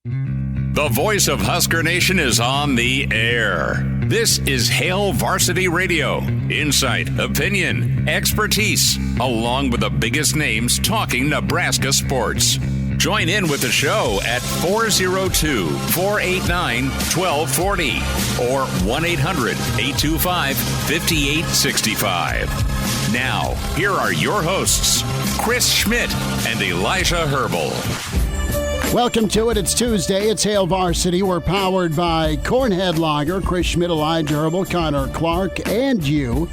The voice of Husker Nation is on the air. This is Hail Varsity Radio. Insight, opinion, expertise, along with the biggest names talking Nebraska sports. Join in with the show at 402-489-1240 or 1-800-825-5865. Now, here are your hosts, Chris Schmidt and Elijah Herbel. Welcome to it. It's Tuesday. It's Hail Varsity. We're powered by Cornhead Lager, Chris Schmidt, Elijah Herbel, Connor Clark, and you.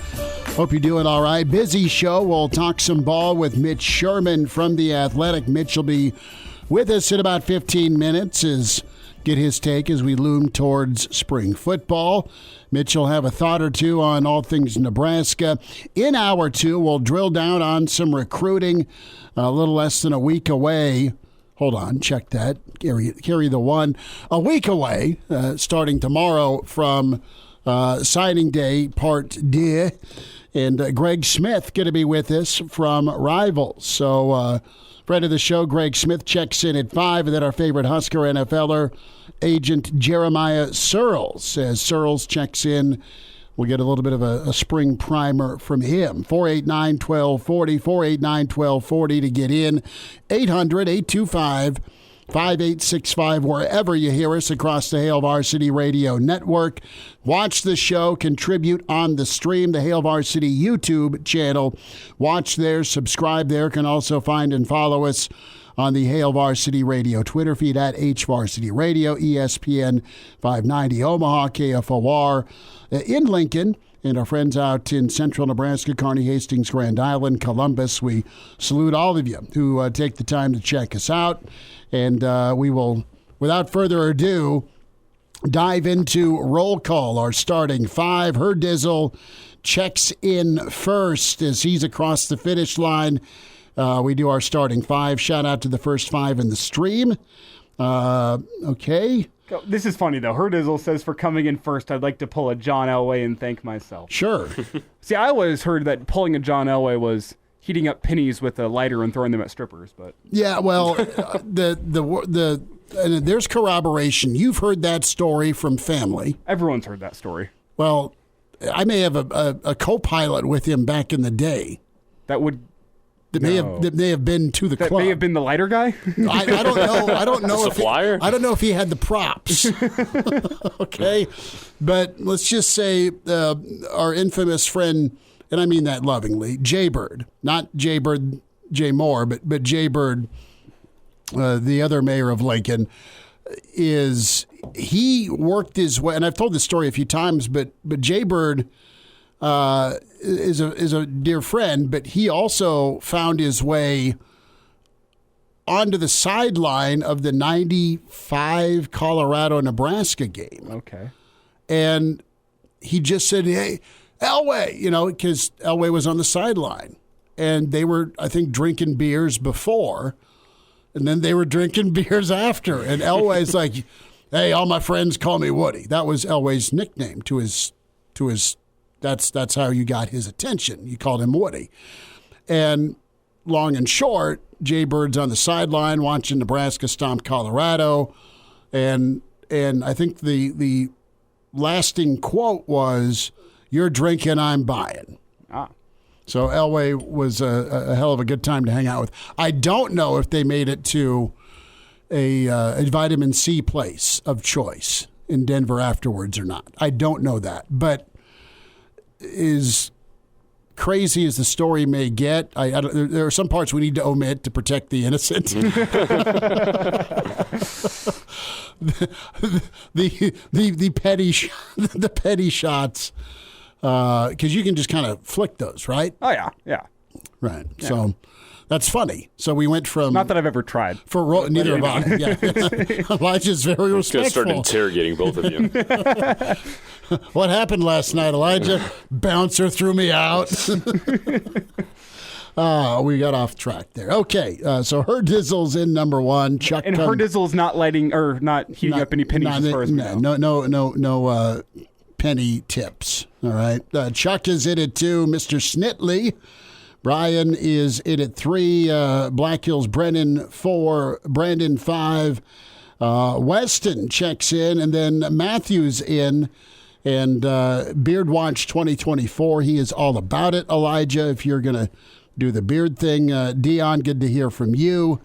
Hope you're doing all right. Busy show. We'll talk some ball with Mitch Sherman from The Athletic. Mitch will be with us in about 15 minutes get his take as we loom towards spring football. Mitch will have a thought or two on all things Nebraska. In hour two, we'll drill down on some recruiting a little less than a week away. Hold on, check that. Carry the one. A week away, starting tomorrow from signing day, part D. And Greg Smith going to be with us from Rivals. So, friend of the show, Greg Smith, checks in at 5. And then our favorite Husker NFLer, Agent Jeremiah Sirles. As Sirles checks in, we'll get a little bit of a spring primer from him. 489-1240, 489-1240 to get in. 800-825-5865, wherever you hear us across the Hail Varsity Radio Network. Watch the show, contribute on the stream, the Hail Varsity YouTube channel. Watch there, subscribe there. Can also find and follow us on the Hail Varsity Radio Twitter feed at HVarsity Radio, ESPN 590 Omaha, KFOR in Lincoln, and our friends out in central Nebraska, Kearney, Hastings, Grand Island, Columbus. We salute all of you who take the time to check us out, and we will, without further ado, dive into roll call, our starting five. Hurdizzle checks in first as he's across the finish line. We do our starting five. Shout out to the first five in the stream. Okay. This is funny, though. Hurdizzle says, for coming in first, I'd like to pull a John Elway and thank myself. Sure. See, I always heard that pulling a John Elway was heating up pennies with a lighter and throwing them at strippers. But yeah, well, and there's corroboration. You've heard that story from family. Everyone's heard that story. Well, I may have a co-pilot with him back in the day. That may have been to the club. That may have been the lighter guy. I don't know. I don't know Supplier? I don't know if he had the props. Okay, but let's just say our infamous friend, and I mean that lovingly, Jaybird, not Jaybird J. Moore, but Jaybird, the other mayor of Lincoln, he worked his way, and I've told this story a few times, but Jaybird is a dear friend, but he also found his way onto the sideline of the 95 Colorado-Nebraska game. Okay. And he just said, hey, Elway, because Elway was on the sideline. And they were, I think, drinking beers before, and then they were drinking beers after. And Elway's like, hey, all my friends call me Woody. That was Elway's nickname to his That's how you got his attention. You called him Woody. And long and short, Jay Bird's on the sideline watching Nebraska stomp Colorado. And I think the lasting quote was, "You're drinking, I'm buying." So Elway was a hell of a good time to hang out with. I don't know if they made it to a vitamin C place of choice in Denver afterwards or not. I don't know that. But as crazy as the story may get, there are some parts we need to omit to protect the innocent. the petty shots, because you can just kind of flick those, right? Oh yeah. Right. Yeah. So that's funny. So we went from not that I've ever tried. Neither have I. Yeah. Elijah's very respectful. I'm going to start interrogating both of you. What happened last night, Elijah? Bouncer threw me out. We got off track there. Okay, so Hurdizzle's in number one. And Hurdizzle's not heating up any pennies as far as we know. No penny tips. All right. Chuck is in at 2. Mr. Snitley. Brian is in at 3. Black Hills Brennan 4. Brandon 5. Weston checks in, and then Matthew's in. And Beard Watch 2024, he is all about it, Elijah, if you're going to do the beard thing. Dion, good to hear from you.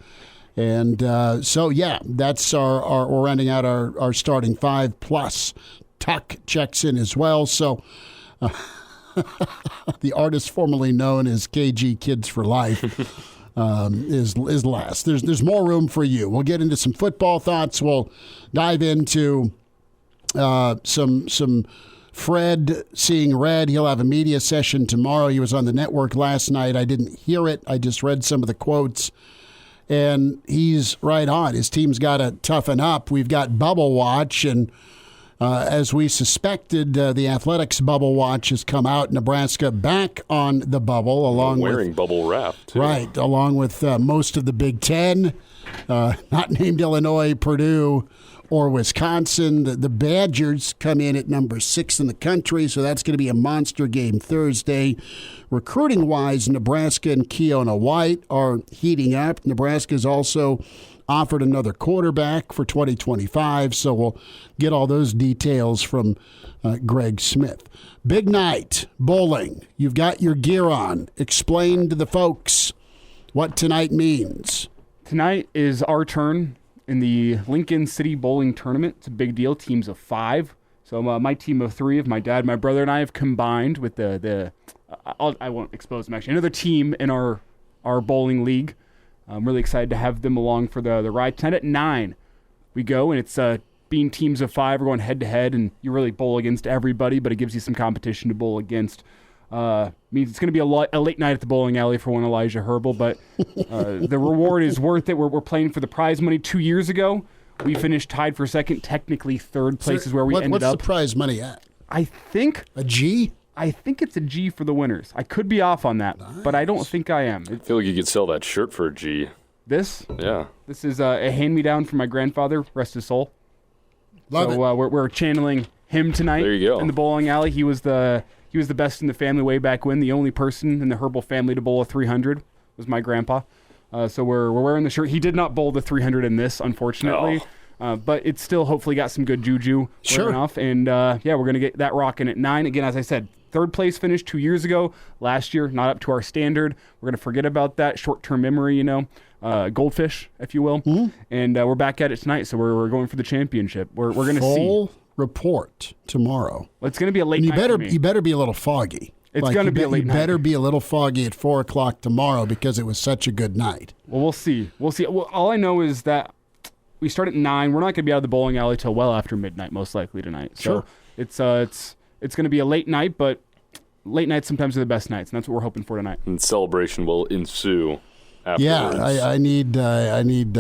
And so, yeah, that's we're ending out our starting five, plus Tuck checks in as well. So the artist formerly known as KG Kids for Life is last. There's more room for you. We'll get into some football thoughts. We'll dive into some Fred seeing red. He'll have a media session tomorrow. He was on the network last night. I didn't hear it. I just read some of the quotes. And he's right on. His team's got to toughen up. We've got bubble watch, and as we suspected, the Athletics bubble watch has come out. Nebraska back on the bubble, wearing bubble wrap, too. Right, along with most of the Big Ten, not named Illinois, Purdue, or Wisconsin. The Badgers come in at number 6 in the country, so that's going to be a monster game Thursday. Recruiting-wise, Nebraska and Keona White are heating up. Nebraska's also offered another quarterback for 2025, so we'll get all those details from Greg Smith. Big night, bowling. You've got your gear on. Explain to the folks what tonight means. Tonight is our turn in the Lincoln City Bowling Tournament. It's a big deal. Teams of 5. So my team of 3 of my dad, my brother, and I have combined with I won't expose them actually, another team in our bowling league. I'm really excited to have them along for the ride. Tonight at 9 we go, and it's being teams of 5. We're going head-to-head, and you really bowl against everybody, but it gives you some competition to bowl against. Means it's going to be a late night at the bowling alley for one Elijah Herbel, but the reward is worth it. We're playing for the prize money. 2 years ago, we finished tied for second. Technically, third place is where we ended up. What's the prize money at? I think a G? I think it's a G for the winners. I could be off on that, but I don't think I am. I feel like you could sell that shirt for a G. This? Yeah. This is a hand-me-down from my grandfather, rest his soul. Love it. We're channeling him tonight. There you go. In the bowling alley. He was the best in the family way back when. The only person in the Herbel family to bowl a 300 was my grandpa. So we're wearing the shirt. He did not bowl the 300 in this, unfortunately. But it's still hopefully got some good juju wearing off. And, we're going to get that rocking at 9. Again, as I said, third place finish 2 years ago. Last year, not up to our standard. We're going to forget about that. Short-term memory, goldfish, if you will. Mm-hmm. And we're back at it tonight, so we're going for the championship. We're going to see. Full report tomorrow. Well, it's going to be a late night for me. You better be a little foggy. It's going to be a late night. You better be a little foggy at 4 o'clock tomorrow because it was such a good night. Well, we'll see. Well, all I know is that we start at 9. We're not going to be out of the bowling alley till well after midnight, most likely tonight. So it's going to be a late night, but late nights sometimes are the best nights, and that's what we're hoping for tonight. And celebration will ensue afterwards. Yeah, I need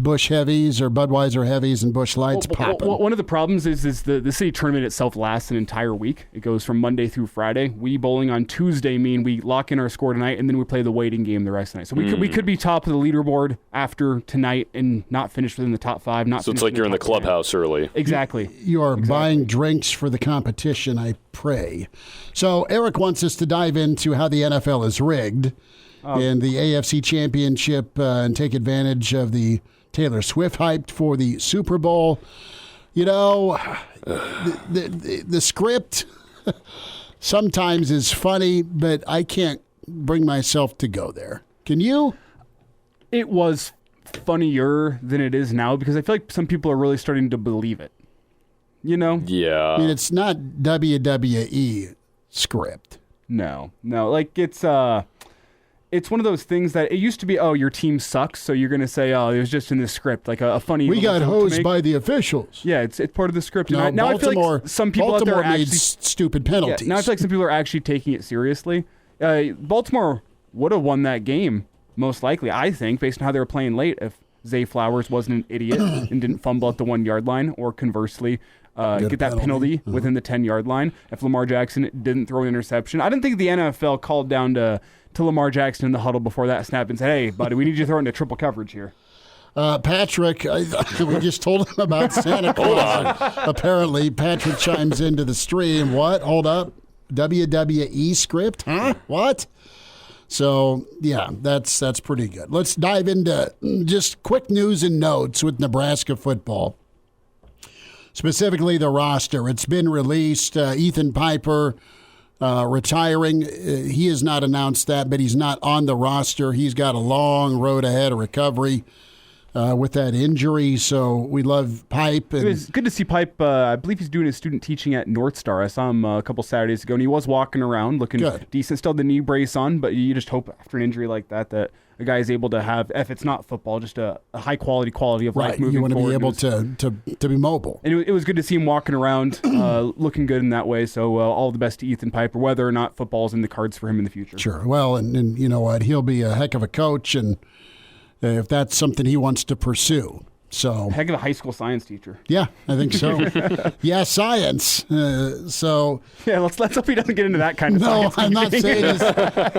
Busch Heavies or Budweiser Heavies and Busch Lights popping. One of the problems is the city tournament itself lasts an entire week. It goes from Monday through Friday. We bowling on Tuesday mean we lock in our score tonight, and then we play the waiting game the rest of the night. So we could be top of the leaderboard after tonight and not finish within the top 5. So it's like you're in the clubhouse early. Exactly. You are buying drinks for the competition, I pray. So Eric wants us to dive into how the NFL is rigged in the AFC Championship and take advantage of the Taylor Swift hype for the Super Bowl. The script sometimes is funny, but I can't bring myself to go there. Can you? It was funnier than it is now because I feel like some people are really starting to believe it. Yeah. I mean, it's not WWE script. No. Like it's one of those things that it used to be, your team sucks, so you're going to say, it was just in the script, like a funny. We got hosed by the officials. Yeah, it's part of the script. No, now I feel like some people out there are actually stupid penalties. Now I feel like some people are actually taking it seriously. Baltimore would have won that game, most likely, I think, based on how they were playing late, if Zay Flowers wasn't an idiot and didn't fumble at the 1-yard line, or conversely, get that penalty within the 10-yard line if Lamar Jackson didn't throw an interception. I didn't think the NFL called down to Lamar Jackson in the huddle before that snap and said, hey, buddy, we need you to throw into triple coverage here. Patrick, we just told him about Santa Claus. Apparently, Patrick chimes into the stream. What? Hold up. WWE script? Huh? What? So, yeah, that's pretty good. Let's dive into just quick news and notes with Nebraska football, specifically the roster. It's been released. Ethan Piper retiring. He has not announced that, but he's not on the roster. He's got a long road ahead of recovery with that injury, so we love Pipe. And it was good to see Pipe. I believe he's doing his student teaching at North Star. I saw him a couple Saturdays ago, and he was walking around looking decent. Still the knee brace on, but you just hope after an injury like that a guy is able to have, if it's not football, just a high quality of life moving forward. You want to be able to be mobile. And it was good to see him walking around, looking good in that way. So all the best to Ethan Piper, whether or not football's in the cards for him in the future. Sure. Well, and you know what? He'll be a heck of a coach, and if that's something he wants to pursue. So heck of a high school science teacher. Yeah, I think so. Yeah, science. Yeah, let's hope he doesn't get into that kind of science. No, I'm not saying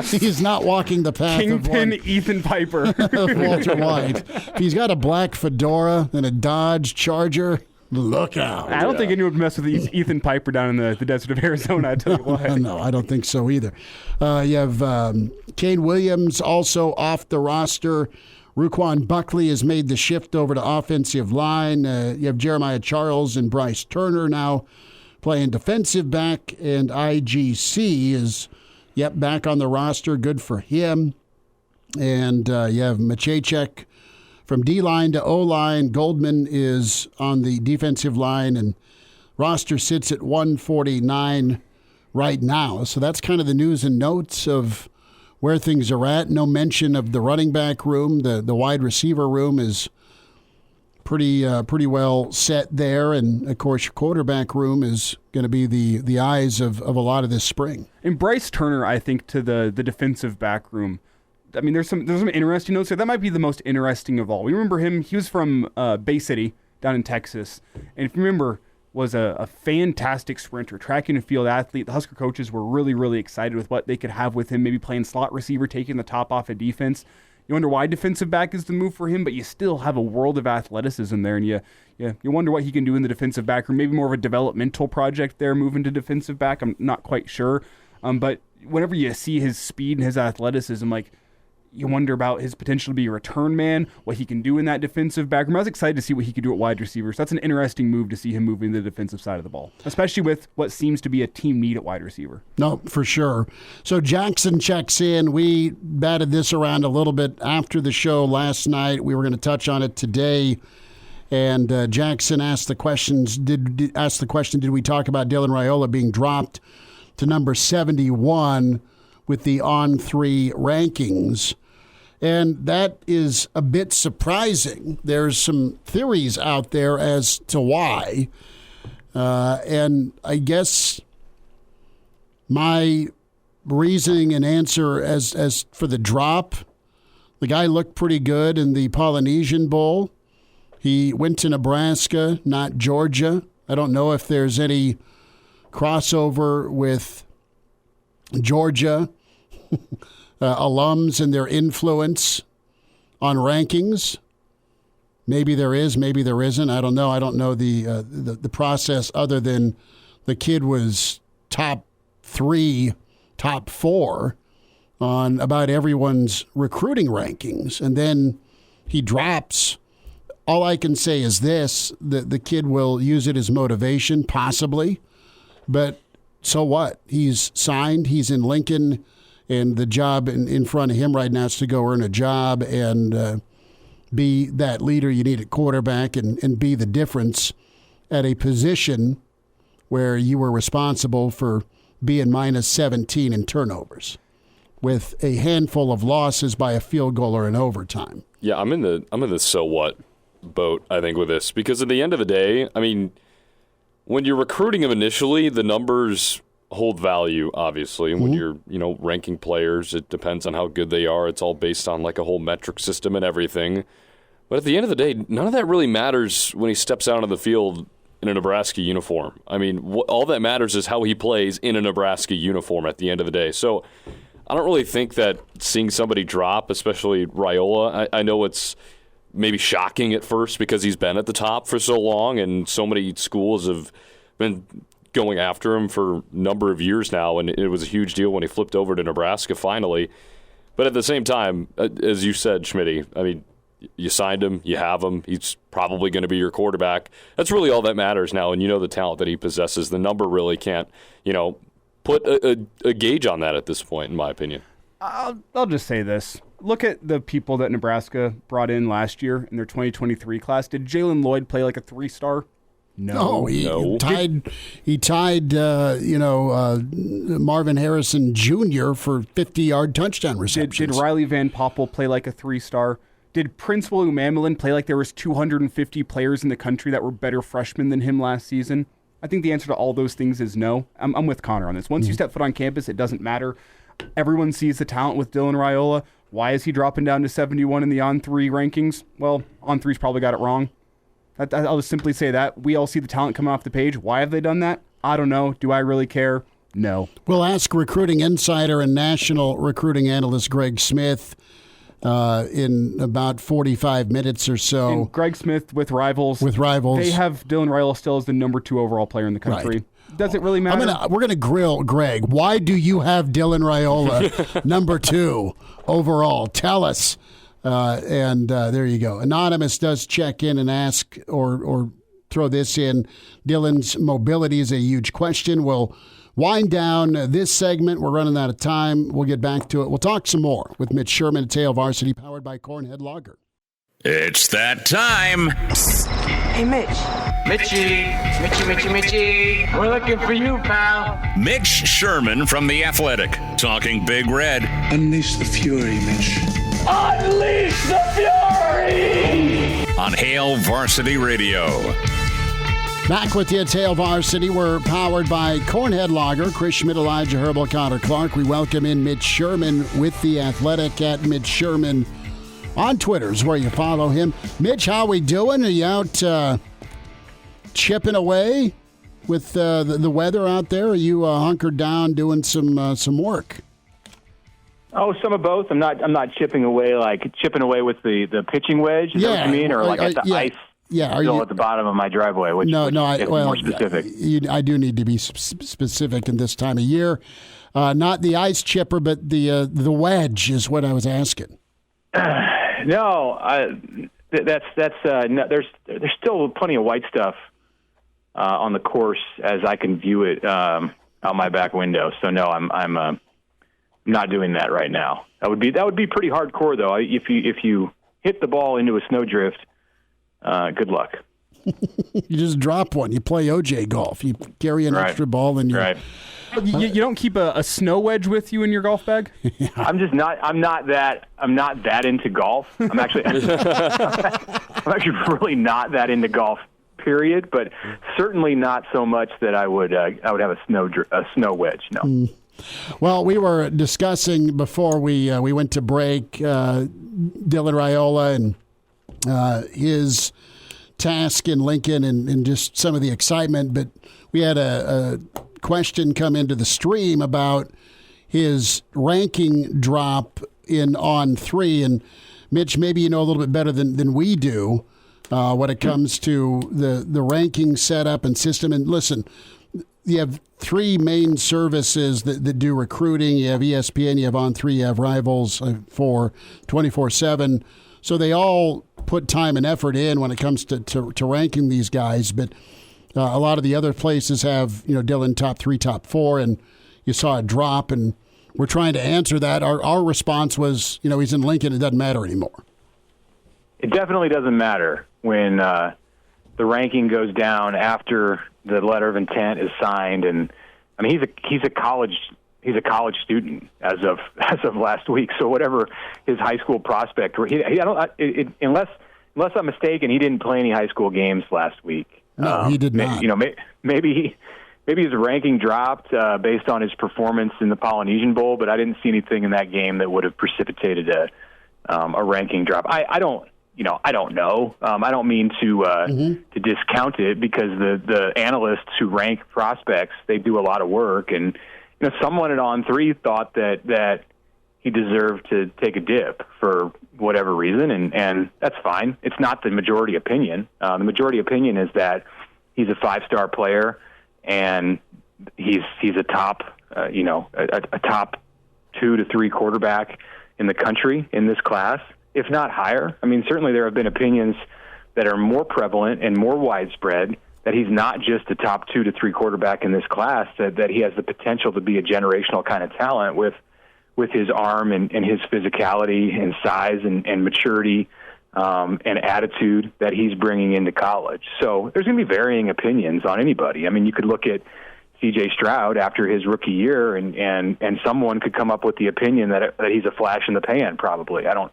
he's not walking the path Kingpin of one. Ethan Piper. Walter White. If he's got a black fedora and a Dodge Charger, look out. I don't think anyone would mess with Ethan Piper down in the desert of Arizona, I tell you what. No, I don't think so either. You have Kane Williams also off the roster. Ruquan Buckley has made the shift over to offensive line. You have Jeremiah Charles and Bryce Turner now playing defensive back, and IGC is back on the roster. Good for him. And you have Maciejczak from D-line to O-line. Goldman is on the defensive line, and roster sits at 149 right now. So that's kind of the news and notes of where things are at. No mention of the running back room. The wide receiver room is pretty well set there. And, of course, your quarterback room is going to be the eyes of a lot of this spring. And Bryce Turner, I think, to the defensive back room, I mean, there's some interesting notes there. That might be the most interesting of all. We remember him. He was from Bay City down in Texas. And if you remember, was a fantastic sprinter, track and field athlete. The Husker coaches were really, really excited with what they could have with him, maybe playing slot receiver, taking the top off of defense. You wonder why defensive back is the move for him, but you still have a world of athleticism there, and you wonder what he can do in the defensive back, or maybe more of a developmental project there, moving to defensive back. I'm not quite sure. But whenever you see his speed and his athleticism, you wonder about his potential to be a return man, what he can do in that defensive back room. I was excited to see what he could do at wide receiver. So that's an interesting move to see him moving the defensive side of the ball, especially with what seems to be a team need at wide receiver. No, for sure. So Jackson checks in. We batted this around a little bit after the show last night. We were going to touch on it today. And Jackson asked the question, did we talk about Dylan Raiola being dropped to number 71 with the On3 rankings? And that is a bit surprising. There's some theories out there as to why. And I guess my reasoning and answer as for the drop, the guy looked pretty good in the Polynesian Bowl. He went to Nebraska, not Georgia. I don't know if there's any crossover with Georgia alums and their influence on rankings. Maybe there is, maybe there isn't. I don't know. I don't know the process other than the kid was top 3, top 4 on about everyone's recruiting rankings. And then he drops. All I can say is this, the kid will use it as motivation, possibly. But so what? He's signed. He's in Lincoln. And the job in front of him right now is to go earn a job and be that leader you need at quarterback and be the difference at a position where you were responsible for being minus 17 in turnovers with a handful of losses by a field goal or in overtime. Yeah, I'm in the so what boat, I think, with this. Because at the end of the day, I mean, when you're recruiting him initially, the numbers hold value, obviously. And when you're, ranking players, it depends on how good they are. It's all based on a whole metric system and everything. But at the end of the day, none of that really matters when he steps out on the field in a Nebraska uniform. I mean, all that matters is how he plays in a Nebraska uniform at the end of the day. So I don't really think that seeing somebody drop, especially Raiola, I know it's maybe shocking at first because he's been at the top for so long and so many schools have been going after him for a number of years now, and it was a huge deal when he flipped over to Nebraska finally. But at the same time, as you said, Schmidt, I mean, you signed him, you have him, he's probably going to be your quarterback. That's really all that matters now, and you know the talent that he possesses. The number really can't, put a gauge on that at this point, in my opinion. I'll just say this. Look at the people that Nebraska brought in last year in their 2023 class. Did Jalen Lloyd play like a 3-star? No. He tied Marvin Harrison Jr. for 50-yard touchdown receptions. Did Riley Van Poppel play like a 3-star? Did Prince William Amelin play like there was 250 players in the country that were better freshmen than him last season? I think the answer to all those things is no. I'm with Connor on this. Once you step foot on campus, it doesn't matter. Everyone sees the talent with Dylan Raiola. Why is he dropping down to 71 in the On3 rankings? Well, On3's probably got it wrong. I'll just simply say that. We all see the talent coming off the page. Why have they done that? I don't know. Do I really care? No. We'll ask recruiting insider and national recruiting analyst Greg Smith in about 45 minutes or so. And Greg Smith with Rivals. They have Dylan Raiola still as the number 2 overall player in the country. Right. Does it really matter? We're gonna grill Greg. Why do you have Dylan Raiola number 2 overall? Tell us. And there you go. Anonymous does check in and ask or throw this in. Dylan's mobility is a huge question. We'll wind down this segment. We're running out of time. We'll get back to it. We'll talk some more with Mitch Sherman at Hail Varsity, powered by Cornhead Lager. It's that time. Psst. Hey, Mitch. Mitchie. We're looking for you, pal. Mitch Sherman from The Athletic, talking Big Red. Unleash the fury, Mitch. Unleash the fury! On Hail Varsity Radio. Back with you at Hail Varsity. We're powered by Cornhead Lager, Chris Schmidt, Elijah Herbel, Connor Clark. We welcome in Mitch Sherman with The Athletic at Mitch Sherman on Twitter is where you follow him. Mitch, how we doing? Are you out chipping away with the weather out there? Are you hunkered down doing some work? Oh, some of both. I'm not chipping away with the pitching wedge. Is that what you mean, or like at the ice? Yeah, at the bottom of my driveway. Which more specific. I do need to be specific in this time of year. Not the ice chipper, but the wedge is what I was asking. No, that's no, there's still plenty of white stuff on the course as I can view it out my back window. So no, I'm not doing that right now. That would be pretty hardcore though. If you hit the ball into a snowdrift, good luck. You just drop one. You play OJ golf. You carry an extra ball and right. You don't keep a snow wedge with you in your golf bag? Yeah. I'm not that into golf. I'm actually really not that into golf, period, but certainly not so much that I would have a snow wedge. No. Well, we were discussing before we went to break Dylan Raiola and his task in Lincoln and just some of the excitement, but we had a question come into the stream about his ranking drop in On3, and Mitch, maybe you know a little bit better than we do when it comes to the ranking setup and system. And listen, you have 3 main services that do recruiting. You have ESPN, you have On3, you have Rivals for 24/7. So they all put time and effort in when it comes to ranking these guys, but a lot of the other places have, Dylan top 3, top 4, and you saw a drop, and we're trying to answer that. Our response was, he's in Lincoln, it doesn't matter anymore. It definitely doesn't matter when the ranking goes down after the letter of intent is signed, and I mean he's a college student as of last week. So whatever his high school prospect, unless I'm mistaken, he didn't play any high school games last week. No, he did not. Maybe his ranking dropped based on his performance in the Polynesian Bowl, but I didn't see anything in that game that would have precipitated a ranking drop. I don't know. I don't mean to discount it because the analysts who rank prospects, they do a lot of work, and someone at On3 thought that he deserved to take a dip for whatever reason, and that's fine. It's not the majority opinion. The majority opinion is that he's a 5-star player, and he's a top, a top 2 to 3 quarterback in the country in this class, if not higher. I mean, certainly there have been opinions that are more prevalent and more widespread that he's not just a top 2 to 3 quarterback in this class, that he has the potential to be a generational kind of talent with his arm and his physicality and size and maturity and attitude that he's bringing into college. So there's going to be varying opinions on anybody. I mean, you could look at C.J. Stroud after his rookie year, and someone could come up with the opinion that he's a flash in the pan, probably. I don't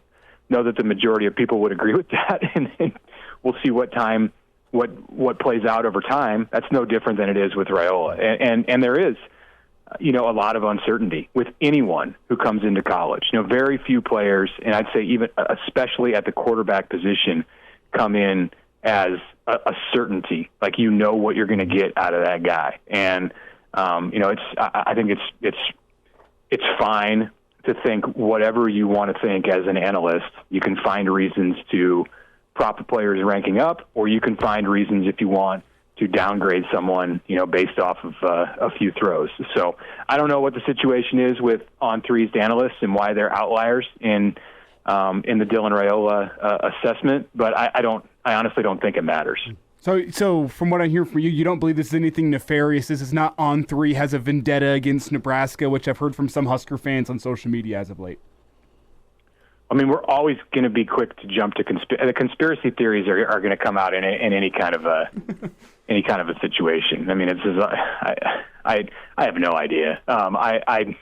know that the majority of people would agree with that, and we'll see what plays out over time. That's no different than it is with Raiola. And there is, a lot of uncertainty with anyone who comes into college. Very few players, and I'd say even especially at the quarterback position, come in as a certainty, like what you're going to get out of that guy. And I think it's fine to think whatever you want to think as an analyst. You can find reasons to prop the players ranking up, or you can find reasons if you want to downgrade someone, based off of a few throws. So I don't know what the situation is with On3's analysts and why they're outliers in the Dylan Raiola assessment, but I honestly don't think it matters. So from what I hear from you, you don't believe this is anything nefarious. This is not On3 has a vendetta against Nebraska, which I've heard from some Husker fans on social media as of late. I mean, we're always going to be quick to jump to the conspiracy theories are going to come out in any kind of a situation. I mean, it's just, I have no idea. I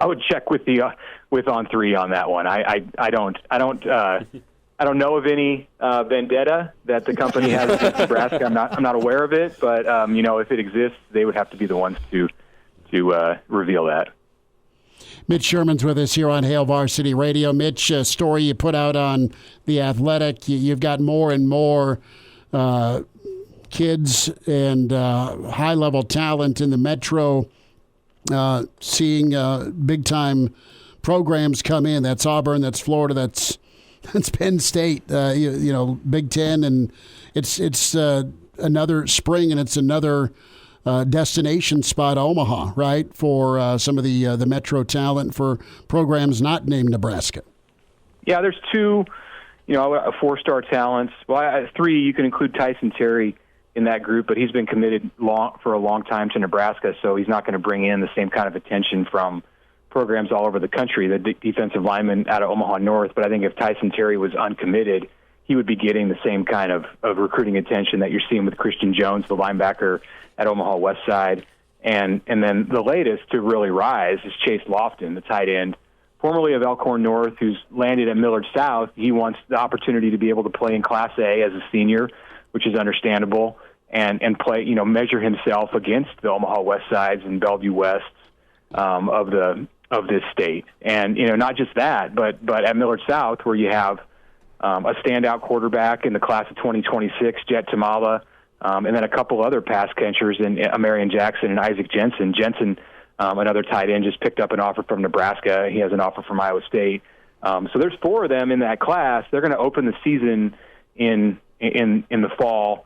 would check with On3 on that one. I don't know of any vendetta that the company has against Nebraska. I'm not aware of it, but if it exists, they would have to be the ones to reveal that. Mitch Sherman's with us here on Hail Varsity Radio. Mitch, a story you put out on The Athletic. You've got more and more kids and high-level talent in the Metro seeing big-time programs come in. That's Auburn, that's Florida, that's Penn State, Big Ten, and it's another spring, and it's another destination spot, Omaha, right, for some of the Metro talent for programs not named Nebraska. Yeah, there's 2, 4-star talents. Well, 3, you can include Tyson Terry in that group, but he's been committed for a long time to Nebraska, so he's not going to bring in the same kind of attention from programs all over the country, the defensive lineman out of Omaha North. But I think if Tyson Terry was uncommitted, he would be getting the same kind of recruiting attention that you're seeing with Christian Jones, the linebacker at Omaha West Side. And then the latest to really rise is Chase Lofton, the tight end, formerly of Elkhorn North, who's landed at Millard South. He wants the opportunity to be able to play in Class A as a senior, which is understandable, and play, measure himself against the Omaha West Sides and Bellevue Wests of this state. And, not just that, but at Millard South, where you have a standout quarterback in the class of 2026, Jet Tamala, and then a couple other pass catchers in Amarian Jackson and Isaac Jensen. Jensen, another tight end, just picked up an offer from Nebraska. He has an offer from Iowa State. So there's 4 of them in that class. They're going to open the season in the fall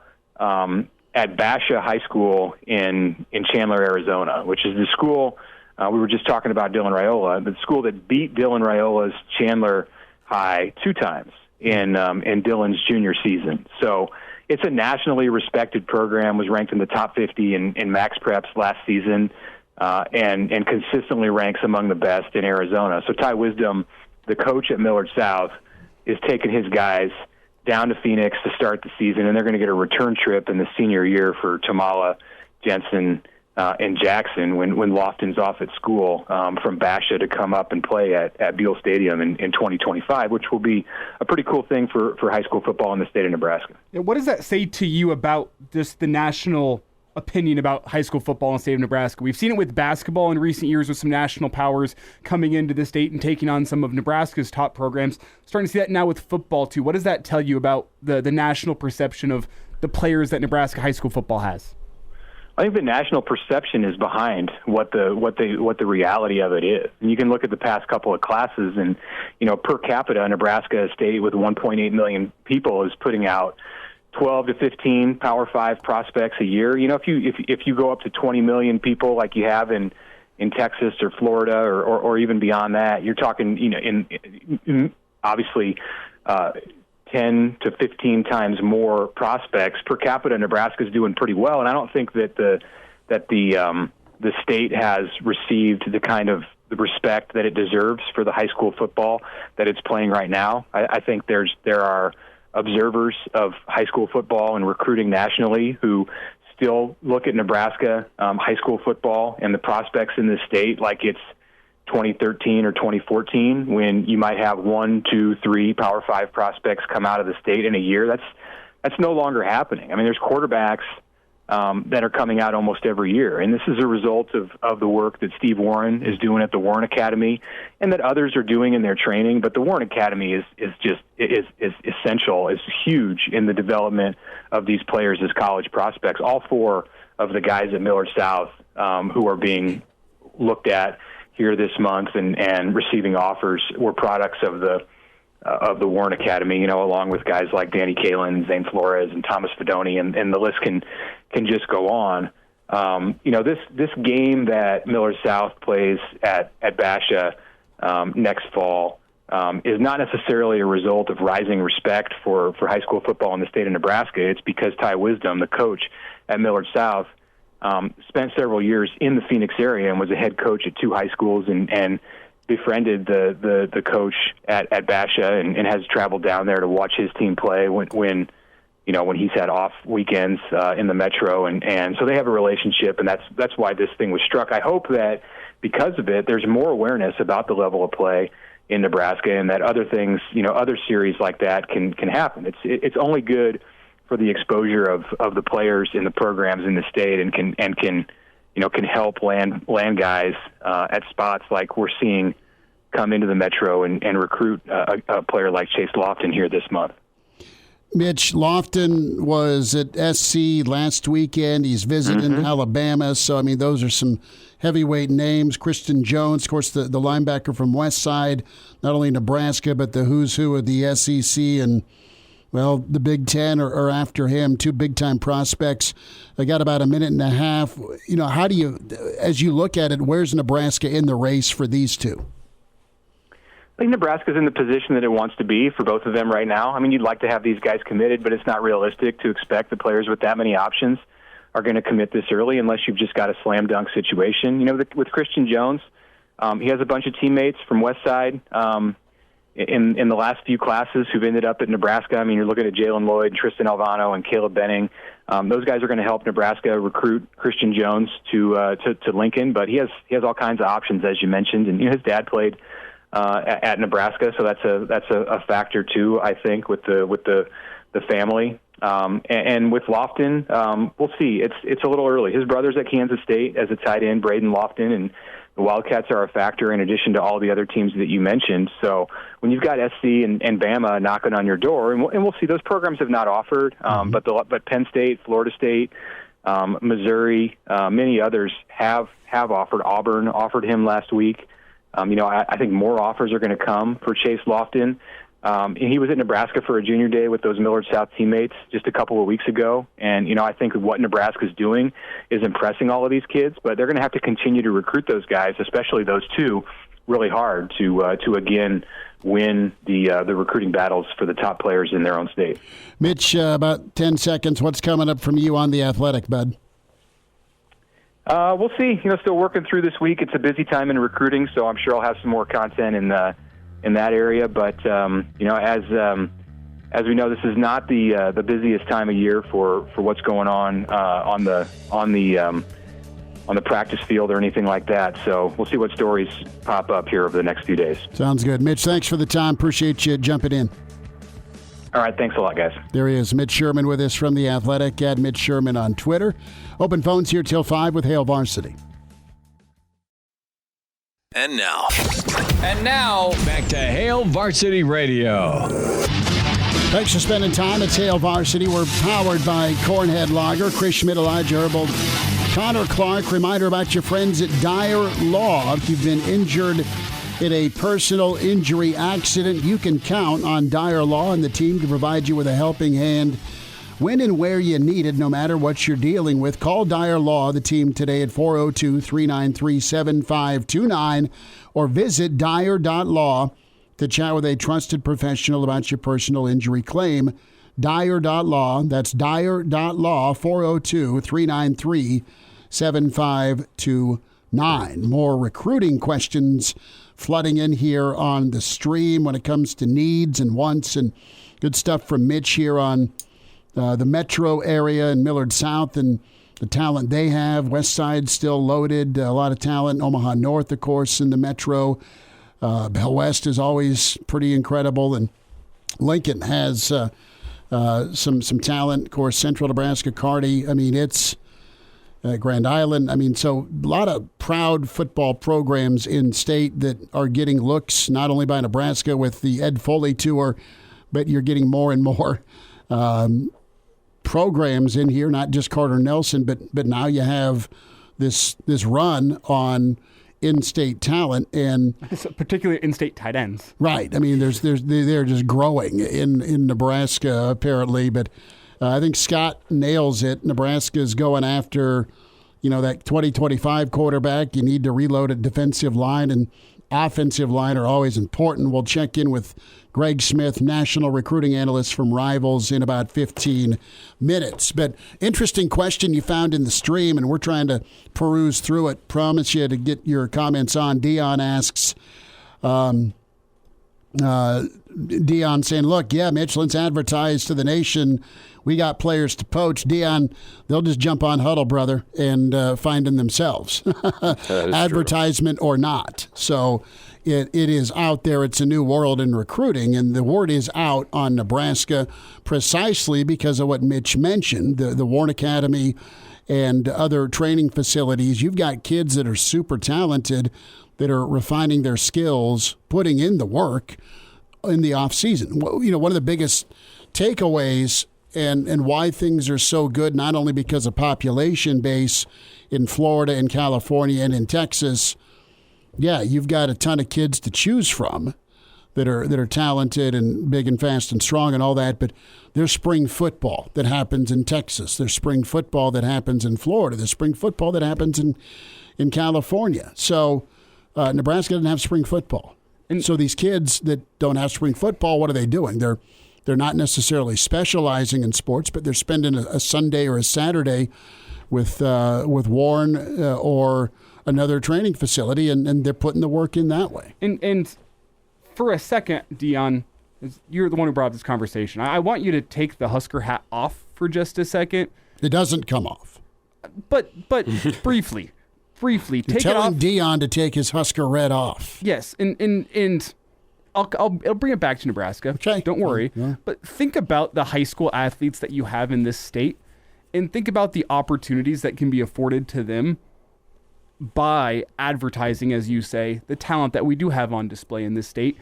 at Basha High School in Chandler, Arizona, which is the school we were just talking about Dylan Raiola, the school that beat Dylan Raiola's Chandler High 2 times in Dylan's junior season. So it's a nationally respected program, was ranked in the top 50 in Max Preps last season, and consistently ranks among the best in Arizona. So Ty Wisdom, the coach at Millard South, is taking his guys down to Phoenix to start the season, and they're going to get a return trip in the senior year for Tamala, Jensen, and Jackson when Lofton's off at school from Basha to come up and play at Buell Stadium in 2025, which will be a pretty cool thing for high school football in the state of Nebraska. What does that say to you about just the national opinion about high school football in the state of Nebraska? We've seen it with basketball in recent years with some national powers coming into the state and taking on some of Nebraska's top programs. Starting to see that now with football too. What does that tell you about the national perception of the players that Nebraska high school football has? I think the national perception is behind what the reality of it is. And you can look at the past couple of classes, and per capita, Nebraska, a state with 1.8 million people, is putting out 12 to 15 Power 5 prospects a year. If you go up to 20 million people like you have in in Texas or Florida or even beyond that. You're talking, in obviously 10 to 15 times more prospects per capita. Nebraska's doing pretty well, and I don't think that the state has received the kind of the respect that it deserves for the high school football that it's playing right now. I think there are observers of high school football and recruiting nationally who still look at Nebraska high school football and the prospects in this state like it's 2013 or 2014, when you might have 1, 2, 3 Power 5 prospects come out of the state in a year. That's no longer happening. I mean, there's quarterbacks that are coming out almost every year, and this is a result of the work that Steve Warren is doing at the Warren Academy, and that others are doing in their training. But the Warren Academy is essential, is huge in the development of these players as college prospects. All 4 of the guys at Millard South who are being looked at here this month and receiving offers were products of the Warren Academy, along with guys like Danny Kalin, Zane Flores, and Thomas Fedoni, and the list can just go on. This game that Millard South plays at Basha next fall is not necessarily a result of rising respect for high school football in the state of Nebraska. It's because Ty Wisdom, the coach at Millard South, spent several years in the Phoenix area and was a head coach at 2 high schools and befriended the coach at Basha and has traveled down there to watch his team play when he's had off weekends in the metro, and so they have a relationship, and that's why this thing was struck. I hope that because of it, there's more awareness about the level of play in Nebraska, and that other things, other series like that can happen. It's only good for the exposure of the players in the programs in the state, and can help land guys at spots like we're seeing come into the metro and recruit a player like Chase Lofton here this month. Mitch, Lofton was at SC last weekend. He's visiting Alabama. So, I mean, those are some heavyweight names. Christian Jones, of course, the linebacker from West Side, not only Nebraska, but the who's who of the SEC and, well, the Big Ten are after him. 2 big-time prospects. They got about a minute and a half. How do you, as you look at it, where's Nebraska in the race for these 2? I think Nebraska's in the position that it wants to be for both of them right now. I mean, you'd like to have these guys committed, but it's not realistic to expect the players with that many options are going to commit this early unless you've just got a slam dunk situation. With Christian Jones, he has a bunch of teammates from West Side in the last few classes who've ended up at Nebraska. I mean, you're looking at Jalen Lloyd, Tristan Alvano, and Caleb Benning. Those guys are going to help Nebraska recruit Christian Jones to Lincoln, but he has all kinds of options, as you mentioned, and his dad played at Nebraska, so that's a factor too, I think, with the family. And with Lofton, we'll see. It's a little early. His brother's at Kansas State as a tight end, Braden Lofton, and the Wildcats are a factor in addition to all the other teams that you mentioned. So when you've got SC and Bama knocking on your door, and we'll see, those programs have not offered, but Penn State, Florida State, Missouri, many others have offered. Auburn offered him last week. I think more offers are going to come for Chase Lofton. And he was at Nebraska for a junior day with those Millard South teammates just a couple of weeks ago. And, I think what Nebraska's doing is impressing all of these kids, but they're going to have to continue to recruit those guys, especially those 2, really hard to again win the recruiting battles for the top players in their own state. Mitch, about 10 seconds. What's coming up from you on The Athletic, bud? We'll see. Still working through this week. It's a busy time in recruiting, so I'm sure I'll have some more content in that area. But as we know, this is not the busiest time of year for what's going on the practice field or anything like that. So we'll see what stories pop up here over the next few days. Sounds good, Mitch. Thanks for the time. Appreciate you jumping in. All right, thanks a lot, guys. There he is, Mitch Sherman with us from The Athletic, at Mitch Sherman on Twitter. Open phones here till 5 with Hail Varsity. And now, back to Hail Varsity Radio. Thanks for spending time at Hail Varsity. We're powered by Cornhead Lager, Chris Schmidt, Elijah Herbel, Connor Clark. Reminder about your friends at Dyer Law. If you've been injured in a personal injury accident, you can count on Dyer Law and the team to provide you with a helping hand when and where you need it, no matter what you're dealing with. Call Dyer Law, the team today at 402-393-7529, or visit Dyer.law to chat with a trusted professional about your personal injury claim. Dyer.law, that's Dyer.law, 402-393-7529. More recruiting questions flooding in here on the stream when it comes to needs and wants, and good stuff from Mitch here on the metro area in Millard South and the talent they have. West Side still loaded, a lot of talent. Omaha North, of course, in the metro. Bell West is always pretty incredible, and Lincoln has some talent. Of course, Central Nebraska, Kearney. I mean, it's Grand Island. I mean, so a lot of proud football programs in state that are getting looks, not only by Nebraska with the Ed Foley Tour, but you're getting more and more programs in here, not just Carter Nelson, but now you have this run on in-state talent, and particularly in-state tight ends. Right. I mean, they're just growing in Nebraska apparently, but I think Scott nails it. Nebraska's going after, that 2025 quarterback. You need to reload at defensive line, and offensive line are always important. We'll check in with Greg Smith, national recruiting analyst from Rivals, in about 15 minutes. But interesting question you found in the stream, and we're trying to peruse through it. Promise you to get your comments on. Dion asks, Dion saying, look, yeah, Mitch, let's advertise to the nation. We got players to poach. Dion, they'll just jump on Huddle, brother, and find them themselves. Advertisement true. Or not. So it is out there. It's a new world in recruiting, and the word is out on Nebraska precisely because of what Mitch mentioned, the Warren Academy and other training facilities. You've got kids that are super talented that are refining their skills, putting in the work in the off season. One of the biggest takeaways and why things are so good, not only because of population base in Florida and California and in Texas. Yeah, you've got a ton of kids to choose from that are talented and big and fast and strong and all that, but there's spring football that happens in Texas. There's spring football that happens in Florida. There's spring football that happens in California. So Nebraska doesn't have spring football. And so these kids that don't have spring football, what are they doing? They're not necessarily specializing in sports, but they're spending a Sunday or a Saturday with Warren or another training facility, and they're putting the work in that way. And for a second, Dion, you're the one who brought up this conversation. I want you to take the Husker hat off for just a second. It doesn't come off. But briefly, You're take it off. telling Dion to take his Husker red off. Yes, and I'll bring it back to Nebraska. Okay. Don't worry. Yeah. But think about the high school athletes that you have in this state, and think about the opportunities that can be afforded to them by advertising, as you say, the talent that we do have on display in this state.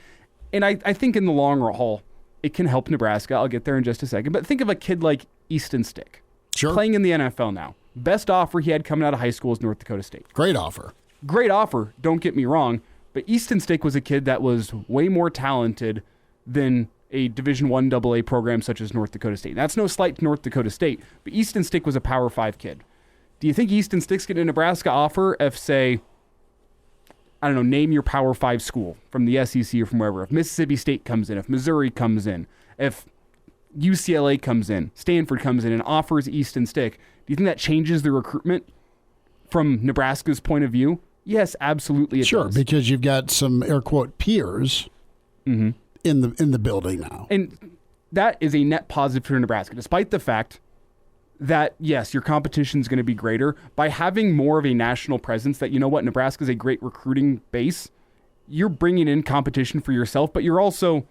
And I think in the long haul, it can help Nebraska. I'll get there in just a second. But think of a kid like Easton Stick. Sure. Playing in the NFL now. Best offer he had coming out of high school is North Dakota State. Great offer. Great offer, don't get me wrong. But Easton Stick was a kid that was way more talented than a Division I AA program such as North Dakota State. That's no slight to North Dakota State, but Easton Stick was a Power 5 kid. Do you think Easton Stick's getting a Nebraska offer if, say, I don't know, name your Power 5 school from the SEC or from wherever. If Mississippi State comes in, if Missouri comes in, if UCLA comes in, Stanford comes in and offers Easton Stick, do you think that changes the recruitment from Nebraska's point of view? Yes, absolutely it does. Sure, because you've got some air quote peers in the building now. And that is a net positive for Nebraska, despite the fact that, yes, your competition is going to be greater. By having more of a national presence that, you know what, Nebraska is a great recruiting base, you're bringing in competition for yourself, but you're also,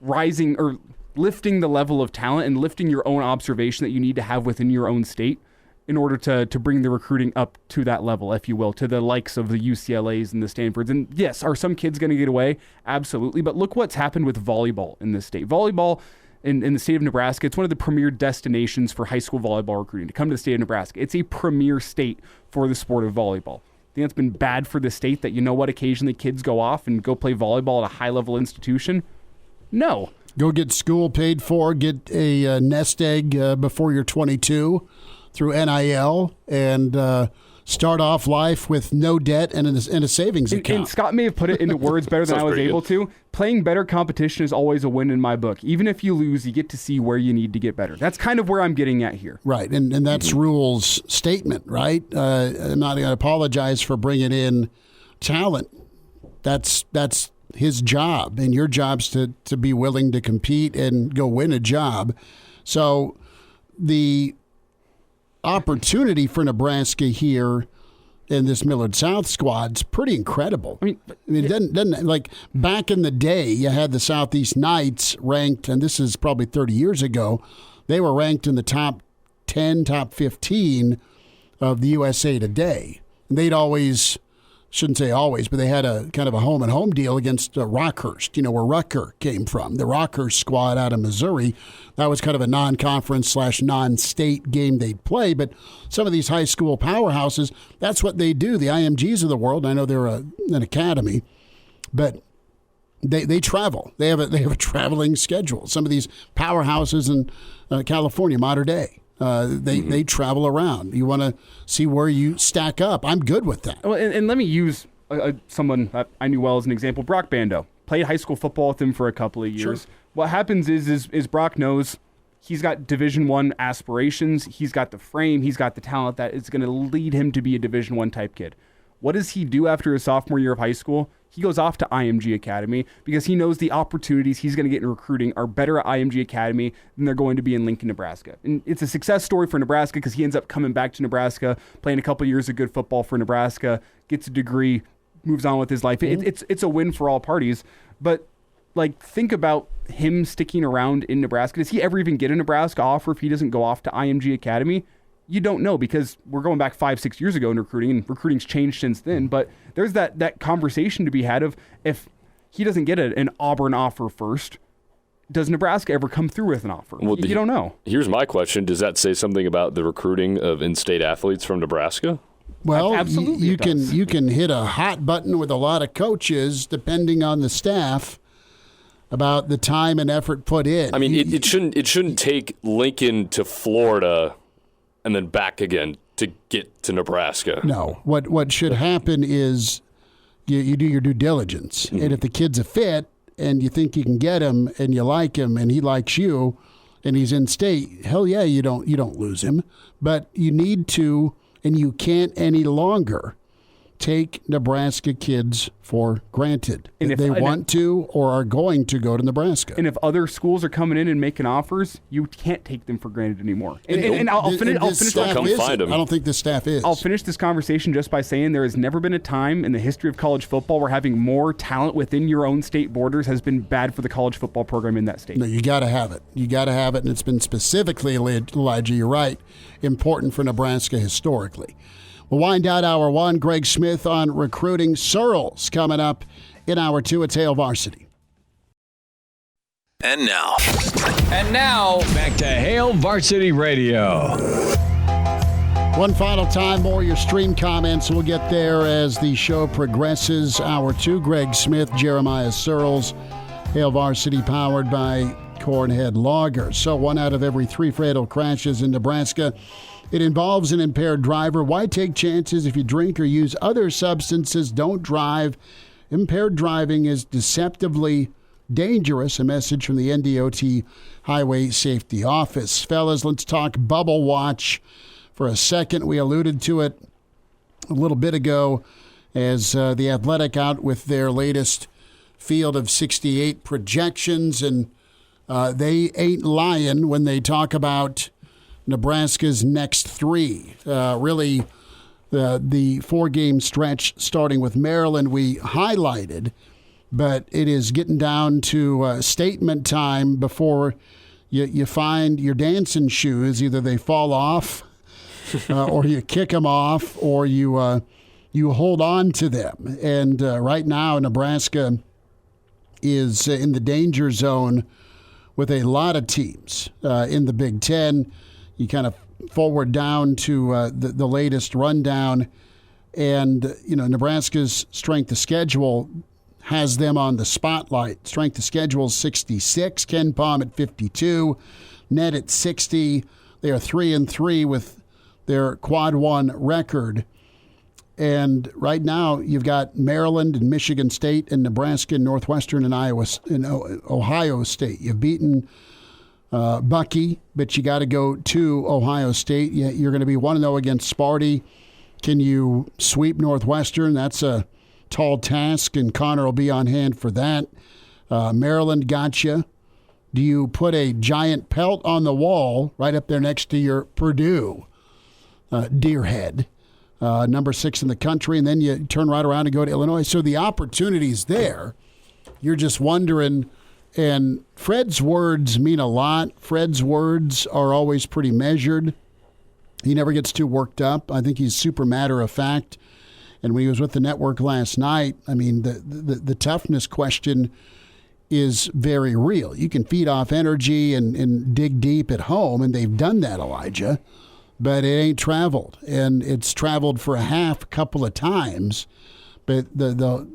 rising or lifting the level of talent and lifting your own observation that you need to have within your own state in order to bring the recruiting up to that level, if you will, to the likes of the UCLAs and the Stanfords. And yes, are some kids going to get away? Absolutely. But look what's happened with volleyball in this state. Volleyball in the state of Nebraska, it's one of the premier destinations for high school volleyball recruiting. To come to the state of Nebraska, it's a premier state for the sport of volleyball. I think that's been bad for the state that, you know what, occasionally kids go off and go play volleyball at a high-level institution. No. Go get school paid for, get a nest egg before you're 22 through NIL, and start off life with no debt and a savings account. And Scott may have put it into words better than I was able to. Playing better competition is always a win in my book. Even if you lose, you get to see where you need to get better. That's kind of where I'm getting at here. Right, and that's Rhule's statement, right? I'm not going to apologize for bringing in talent. That's his job, and your job's to be willing to compete and go win a job. So the opportunity for Nebraska here in this Millard South squad's pretty incredible. I mean, doesn't like back in the day, you had the Southeast Knights ranked, and this is probably 30 years ago. They were ranked in the top 10, top 15 of the USA Today. And they'd always, shouldn't say always, but they had a kind of a home and home deal against Rockhurst, where Rucker came from. The Rockhurst squad out of Missouri. That was kind of a non-conference / non-state game they'd play. But some of these high school powerhouses, that's what they do. The IMGs of the world, I know they're an academy, but they travel. They have a traveling schedule. Some of these powerhouses in California, modern day, they travel around. You want to see where you stack up. I'm good with that. Well, and let me use someone that I knew well as an example. Brock Bando. Played high school football with him for a couple of years. Sure. What happens is Brock knows he's got Division I aspirations. He's got the frame. He's got the talent that is going to lead him to be a Division I type kid. What does he do after his sophomore year of high school? He goes off to IMG Academy because he knows the opportunities he's going to get in recruiting are better at IMG Academy than they're going to be in Lincoln, Nebraska. And it's a success story for Nebraska because he ends up coming back to Nebraska, playing a couple years of good football for Nebraska, gets a degree, moves on with his life. It's a win for all parties. But think about him sticking around in Nebraska. Does he ever even get a Nebraska offer if he doesn't go off to IMG Academy? You don't know because we're going back 5-6 years ago in recruiting, and recruiting's changed since then. But there's that conversation to be had of if he doesn't get an Auburn offer first, does Nebraska ever come through with an offer? Well, you don't know. Here's my question. Does that say something about the recruiting of in-state athletes from Nebraska? Well, absolutely you can hit a hot button with a lot of coaches, depending on the staff, about the time and effort put in. I mean, it shouldn't take Lincoln to Florida and then back again to get to Nebraska. No. What should happen is you do your due diligence. And if the kid's a fit and you think you can get him and you like him and he likes you and he's in state, hell yeah, you don't lose him. But you need to, and you can't any longer, take Nebraska kids for granted. And if they want to or are going to go to Nebraska. And if other schools are coming in and making offers, you can't take them for granted anymore. And I'll finish. Come find them. I don't think this staff is. I'll finish this conversation just by saying there has never been a time in the history of college football where having more talent within your own state borders has been bad for the college football program in that state. No, you got to have it. You got to have it, and it's been specifically, Elijah, you're right, important for Nebraska historically. We'll wind out Hour 1. Greg Smith on recruiting. Sirles coming up in Hour 2. It's Hail Varsity. And now, back to Hail Varsity Radio. One final time, more your stream comments. We'll get there as the show progresses. Hour 2, Greg Smith, Jeremiah Sirles, Hail Varsity powered by Cornhead Lager. So 1 out of every 3 fatal crashes in Nebraska, it involves an impaired driver. Why take chances if you drink or use other substances? Don't drive. Impaired driving is deceptively dangerous. A message from the NDOT Highway Safety Office. Fellas, let's talk bubble watch for a second. We alluded to it a little bit ago as the Athletic out with their latest field of 68 projections, and they ain't lying when they talk about Nebraska's next 3. Really, the 4-game stretch starting with Maryland we highlighted, but it is getting down to statement time before you find your dancing shoes. Either they fall off or you kick them off or you hold on to them. And right now, Nebraska is in the danger zone with a lot of teams in the Big Ten. You kind of forward down to the latest rundown, and Nebraska's strength of schedule has them on the spotlight. Strength of schedule 66. Ken Palm at 52. Net at 60. They are 3-3 with their quad 1 record. And right now you've got Maryland and Michigan State and Nebraska and Northwestern and Ohio State. You've beaten Bucky, but you got to go to Ohio State. You're going to be 1-0 against Sparty. Can you sweep Northwestern? That's a tall task, and Connor will be on hand for that. Maryland got you. Do you put a giant pelt on the wall right up there next to your Purdue Deerhead, number 6 in the country, and then you turn right around and go to Illinois? So the opportunity's there. You're just wondering, and Fred's words mean a lot. Fred's words are always pretty measured. He never gets too worked up. I think he's super matter of fact. And when he was with the network last night, I mean, the toughness question is very real. You can feed off energy and dig deep at home, and they've done that, Elijah, but it ain't traveled. And it's traveled for a couple of times. But the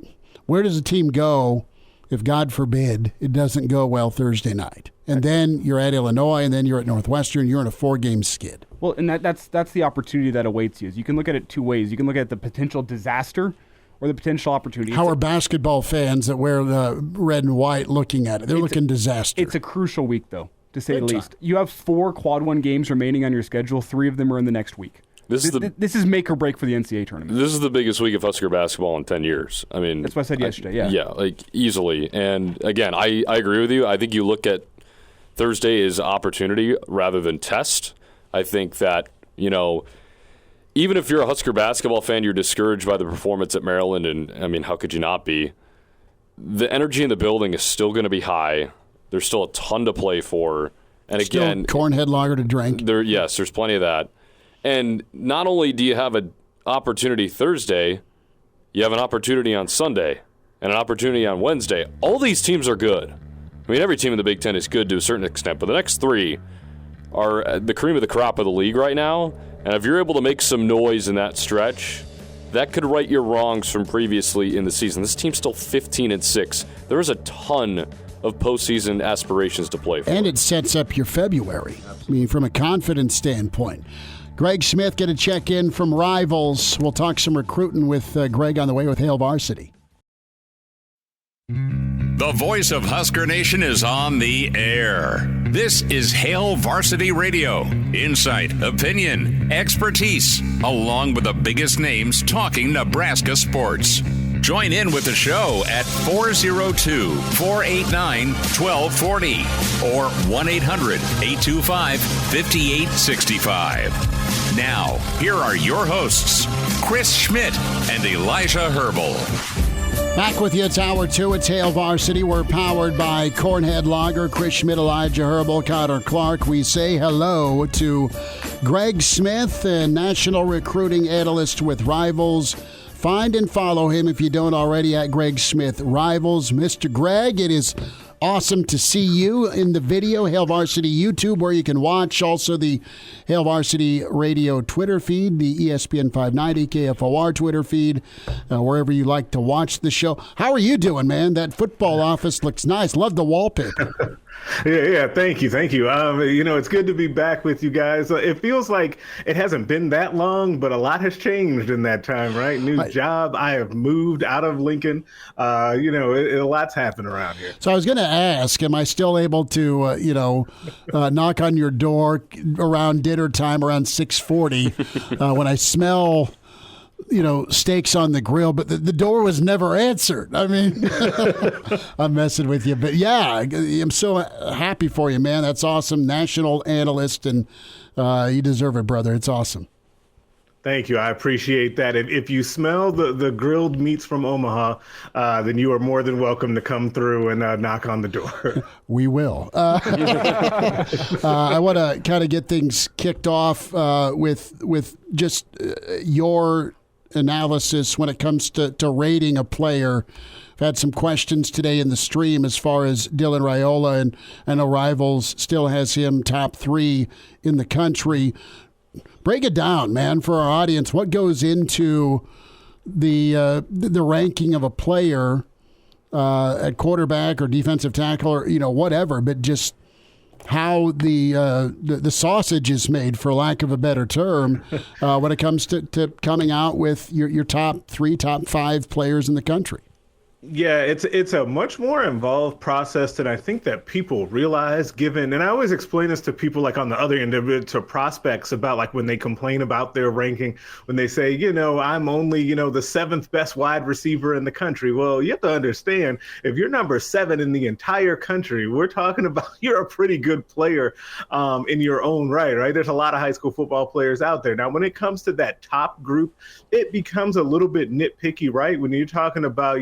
where does the team go if, God forbid, it doesn't go well Thursday night? And then you're at Illinois, and then you're at Northwestern. You're in a 4-game skid. Well, and that's the opportunity that awaits you. You can look at it two ways. You can look at the potential disaster or the potential opportunity. How are basketball fans that wear the red and white looking at it? They're looking disaster. It's a crucial week, though, to say the least. You have 4 quad 1 games remaining on your schedule. 3 of them are in the next week. This is make or break for the NCAA tournament. This is the biggest week of Husker basketball in 10 years. I mean, that's what I said yesterday. Yeah. Yeah, like easily. And again, I agree with you. I think you look at Thursday as opportunity rather than test. I think that, even if you're a Husker basketball fan, you're discouraged by the performance at Maryland, and I mean, how could you not be? The energy in the building is still going to be high. There's still a ton to play for. And still again, cornhead lager to drink. Yes, there's plenty of that. And not only do you have an opportunity Thursday, you have an opportunity on Sunday and an opportunity on Wednesday. All these teams are good. I mean, every team in the Big Ten is good to a certain extent, but the next 3 are the cream of the crop of the league right now. And if you're able to make some noise in that stretch, that could right your wrongs from previously in the season. This team's still 15-6. There is a ton of postseason aspirations to play for. And it sets up your February. I mean, from a confidence standpoint. Greg Smith, get a check-in from Rivals. We'll talk some recruiting with Greg on the way with Hail Varsity. The voice of Husker Nation is on the air. This is Hail Varsity Radio. Insight, opinion, expertise, along with the biggest names talking Nebraska sports. Join in with the show at 402-489-1240 or 1-800-825-5865. Now, here are your hosts, Chris Schmidt and Elijah Herbel. Back with you, it's Hour 2. It's Hail Varsity. We're powered by Cornhead Lager, Chris Schmidt, Elijah Herbel, Connor Clark. We say hello to Greg Smith, a national recruiting analyst with Rivals. Find and follow him if you don't already at Greg Smith Rivals. Mr. Greg, it is awesome to see you in the video, Hail Varsity YouTube, where you can watch also the Hail Varsity Radio Twitter feed, the ESPN 590 KFOR Twitter feed, wherever you like to watch the show. How are you doing, man? That football office looks nice. Love the wallpaper. Yeah. Thank you. It's good to be back with you guys. It feels like it hasn't been that long, but a lot has changed in that time, right? New job. I have moved out of Lincoln. A lot's happened around here. So I was going to ask, am I still able to, knock on your door around dinner time, around 6:40, when I smell steaks on the grill, but the door was never answered. I mean, I'm messing with you. But yeah, I'm so happy for you, man. That's awesome. National analyst, and you deserve it, brother. It's awesome. Thank you. I appreciate that. If you smell the grilled meats from Omaha, then you are more than welcome to come through and knock on the door. We will. I want to kind of get things kicked off with just your analysis when it comes to rating a player. I've had some questions today in the stream as far as Dylan Raiola, and I know Rivals still has him top 3 in the country. Break it down, man, for our audience. What goes into the ranking of a player at quarterback or defensive tackle or, whatever, but just how the sausage is made, for lack of a better term, when it comes to coming out with your top 3, top 5 players in the country. Yeah, it's a much more involved process than I think that people realize, and I always explain this to people like on the other end of it, to prospects, about like when they complain about their ranking, when they say, I'm only, the 7th best wide receiver in the country. Well, you have to understand, if you're number 7 in the entire country, we're talking about you're a pretty good player in your own right? There's a lot of high school football players out there. Now, when it comes to that top group, it becomes a little bit nitpicky, right? When you're talking about,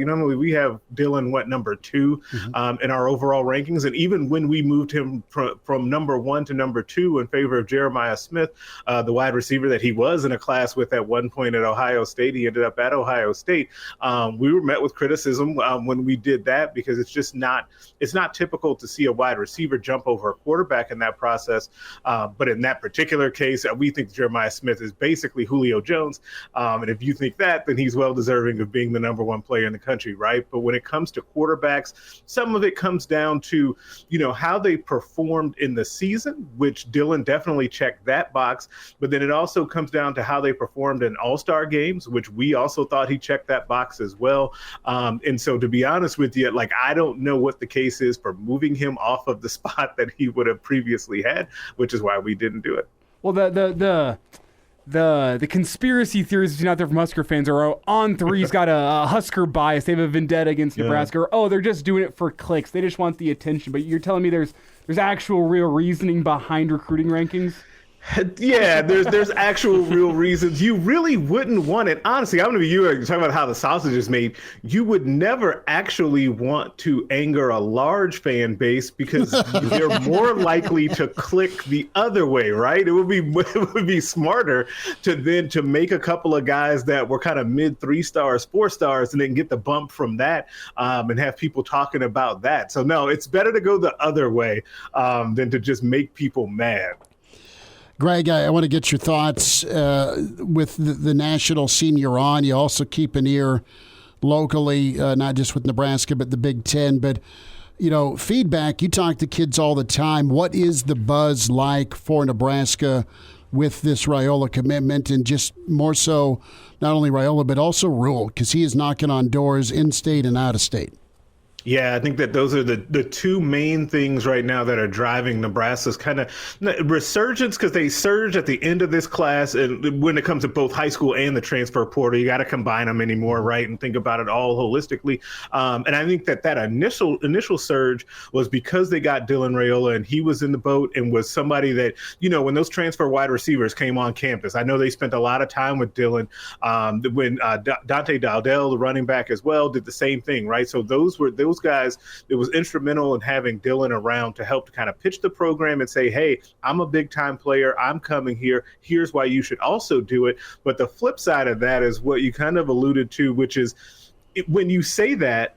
we have Dylan, number 2 in our overall rankings. And even when we moved him from number 1 to number 2 in favor of Jeremiah Smith, the wide receiver that he was in a class with at one point at Ohio State, he ended up at Ohio State. We were met with criticism when we did that, because it's not typical to see a wide receiver jump over a quarterback in that process. But in that particular case, we think Jeremiah Smith is basically Julio Jones. And if you think that, then he's well deserving of being the number 1 player in the country, right? But when it comes to quarterbacks, some of it comes down to, how they performed in the season, which Dylan definitely checked that box. But then it also comes down to how they performed in all-star games, which we also thought he checked that box as well. And so, to be honest with you, I don't know what the case is for moving him off of the spot that he would have previously had, which is why we didn't do it. Well, the conspiracy theories between out there from Husker fans are, On3's got a Husker bias. They have a vendetta against Nebraska. Or, they're just doing it for clicks. They just want the attention. But you're telling me there's actual real reasoning behind recruiting rankings? Yeah, there's actual real reasons. You really wouldn't want it. Honestly, I'm going to be talking about how the sausage is made. You would never actually want to anger a large fan base, because they're more likely to click the other way, right? It would be smarter to make a couple of guys that were kind of mid 3 stars, 4 stars, and then get the bump from that, and have people talking about that. So no, it's better to go the other way than to just make people mad. Greg, I want to get your thoughts with the national scene you're on. You also keep an ear locally, not just with Nebraska, but the Big Ten. But, feedback, you talk to kids all the time. What is the buzz like for Nebraska with this Raiola commitment, and just more so, not only Raiola, but also Rhule, because he is knocking on doors in-state and out-of-state? Yeah, I think that those are the 2 main things right now that are driving Nebraska's kind of resurgence, because they surged at the end of this class. And when it comes to both high school and the transfer portal, you got to combine them anymore, right? And think about it all holistically. And I think that initial surge was because they got Dylan Raiola, and he was in the boat and was somebody that, when those transfer wide receivers came on campus, I know they spent a lot of time with Dylan. When Dante Dowdell, the running back as well, did the same thing, right? So those guys, it was instrumental in having Dylan around to help to kind of pitch the program and say, hey, I'm a big time player. I'm coming here. Here's why you should also do it. But the flip side of that is what you kind of alluded to, which is when you say that,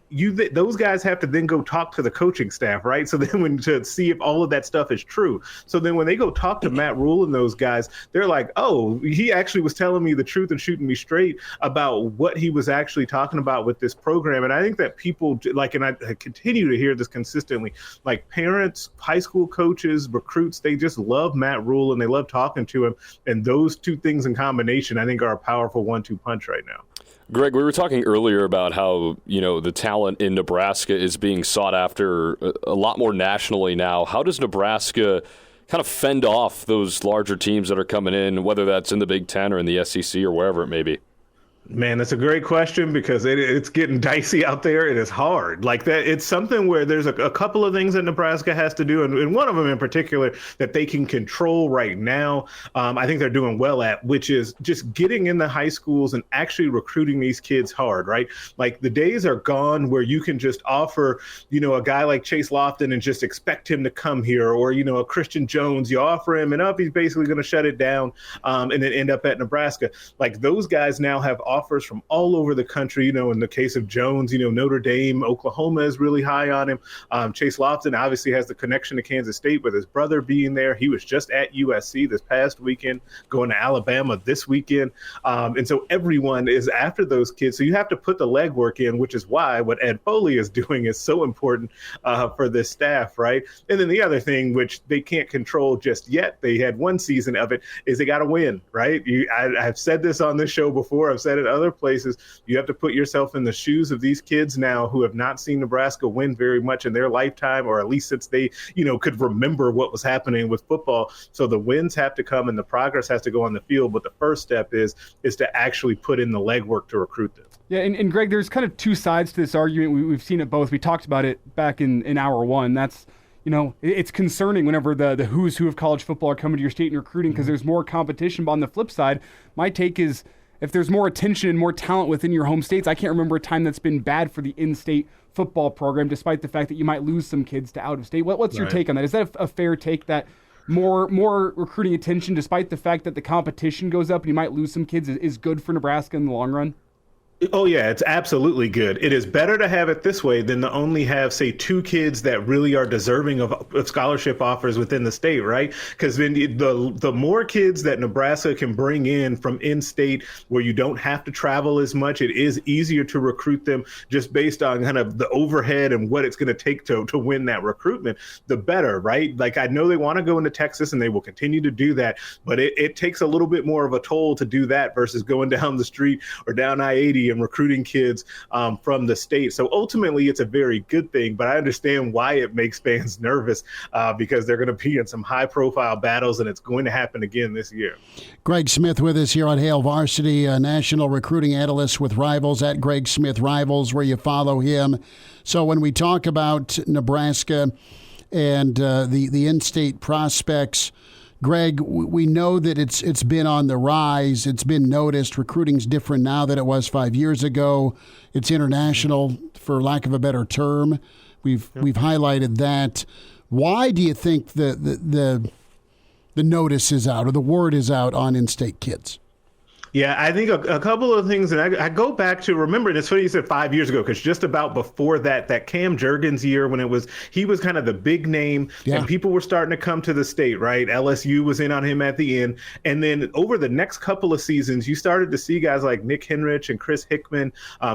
those guys have to then go talk to the coaching staff, right? So then to see if all of that stuff is true. So then when they go talk to Matt Rhule and those guys, they're like, oh, he actually was telling me the truth and shooting me straight about what he was actually talking about with this program. And I think that people and I continue to hear this consistently, parents, high school coaches, recruits, they just love Matt Rhule and they love talking to him. And those 2 things in combination, I think, are a powerful 1-2 punch right now. Greg, we were talking earlier about how, the talent in Nebraska is being sought after a lot more nationally now. How does Nebraska kind of fend off those larger teams that are coming in, whether that's in the Big Ten or in the SEC or wherever it may be? Man, that's a great question, because it's getting dicey out there. It is hard. It's something where there's a couple of things that Nebraska has to do, and one of them in particular that they can control right now, I think they're doing well at, which is just getting in the high schools and actually recruiting these kids hard, right? The days are gone where you can just offer, a guy like Chase Lofton and just expect him to come here, or, a Christian Jones, you offer him and he's basically going to shut it down and then end up at Nebraska. Those guys now have offers from all over the country. In the case of Jones, Notre Dame, Oklahoma is really high on him. Chase Lofton obviously has the connection to Kansas State with his brother being there. He was just at USC this past weekend, going to Alabama this weekend. And so everyone is after those kids. So you have to put the legwork in, which is why what Ed Foley is doing is so important for this staff, right? And then the other thing, which they can't control just yet, they had one season of it, is they got to win, right? I've said this on this show before. I've said it other places. You have to put yourself in the shoes of these kids now who have not seen Nebraska win very much in their lifetime, or at least since they, could remember what was happening with football. So the wins have to come and the progress has to go on the field. But the first step is to actually put in the legwork to recruit them. Yeah, and Greg, there's kind of two sides to this argument. We've seen it both. We talked about it back in hour one. That's, it's concerning whenever the who's who of college football are coming to your state and recruiting because there's more competition. But on the flip side, my take is if there's more attention and more talent within your home states, I can't remember a time that's been bad for the in-state football program, despite the fact that you might lose some kids to out of state. What's your take on that? Is that a fair take that more recruiting attention, despite the fact that the competition goes up and you might lose some kids, is good for Nebraska in the long run? Oh, yeah, it's absolutely good. It is better to have it this way than to only have, say, 2 kids that really are deserving of scholarship offers within the state, right? Because then the more kids that Nebraska can bring in from in-state where you don't have to travel as much, it is easier to recruit them just based on kind of the overhead and what it's going to take to win that recruitment, the better, right? Like, I know they want to go into Texas and they will continue to do that, but it takes a little bit more of a toll to do that versus going down the street or down I-80 and recruiting kids from the state. So ultimately, it's a very good thing, but I understand why it makes fans nervous because they're going to be in some high-profile battles, and it's going to happen again this year. Greg Smith with us here on Hail Varsity, a national recruiting analyst with Rivals at Greg Smith Rivals, where you follow him. So when we talk about Nebraska and the in-state prospects, Greg, we know that it's been on the rise. It's been noticed. Recruiting's different now than it was 5 years ago. It's international, for lack of a better term. We've highlighted that. Why do you think the notice is out or the word is out on in-state kids? Yeah, I think a couple of things, and I go back to, remember, and it's funny you said 5 years ago, because just about before that Cam Jurgens year, when he was kind of the big name, and people were starting to come to the state, right? LSU was in on him at the end, and then over the next couple of seasons, you started to see guys like Nick Henrich and Chris Hickman,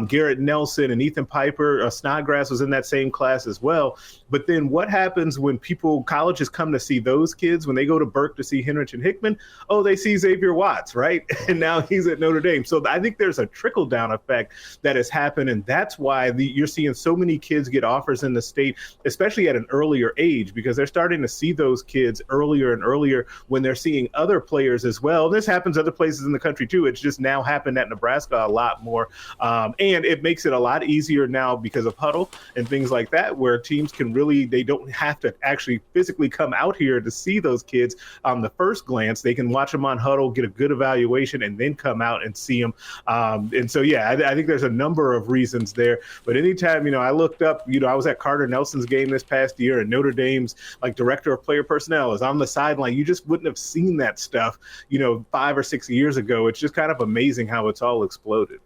Garrett Nelson and Ethan Piper. Snodgrass was in that same class as well. But then what happens when colleges come to see those kids, when they go to Burke to see Henrich and Hickman? Oh, they see Xavier Watts, right? And now he's at Notre Dame. So I think there's a trickle-down effect that has happened, and that's why you're seeing so many kids get offers in the state, especially at an earlier age, because they're starting to see those kids earlier and earlier when they're seeing other players as well. This happens other places in the country too. It's just now happened at Nebraska a lot more, and it makes it a lot easier now because of Huddle and things like that, where teams can they don't have to actually physically come out here to see those kids on the first glance. They can watch them on Huddle, get a good evaluation, and then come out and see them. And so, yeah, I think there's a number of reasons there. But anytime, I looked up, I was at Carter Nelson's game this past year, and Notre Dame's director of player personnel is on the sideline. You just wouldn't have seen that stuff, 5 or 6 years ago. It's just kind of amazing how it's all exploded.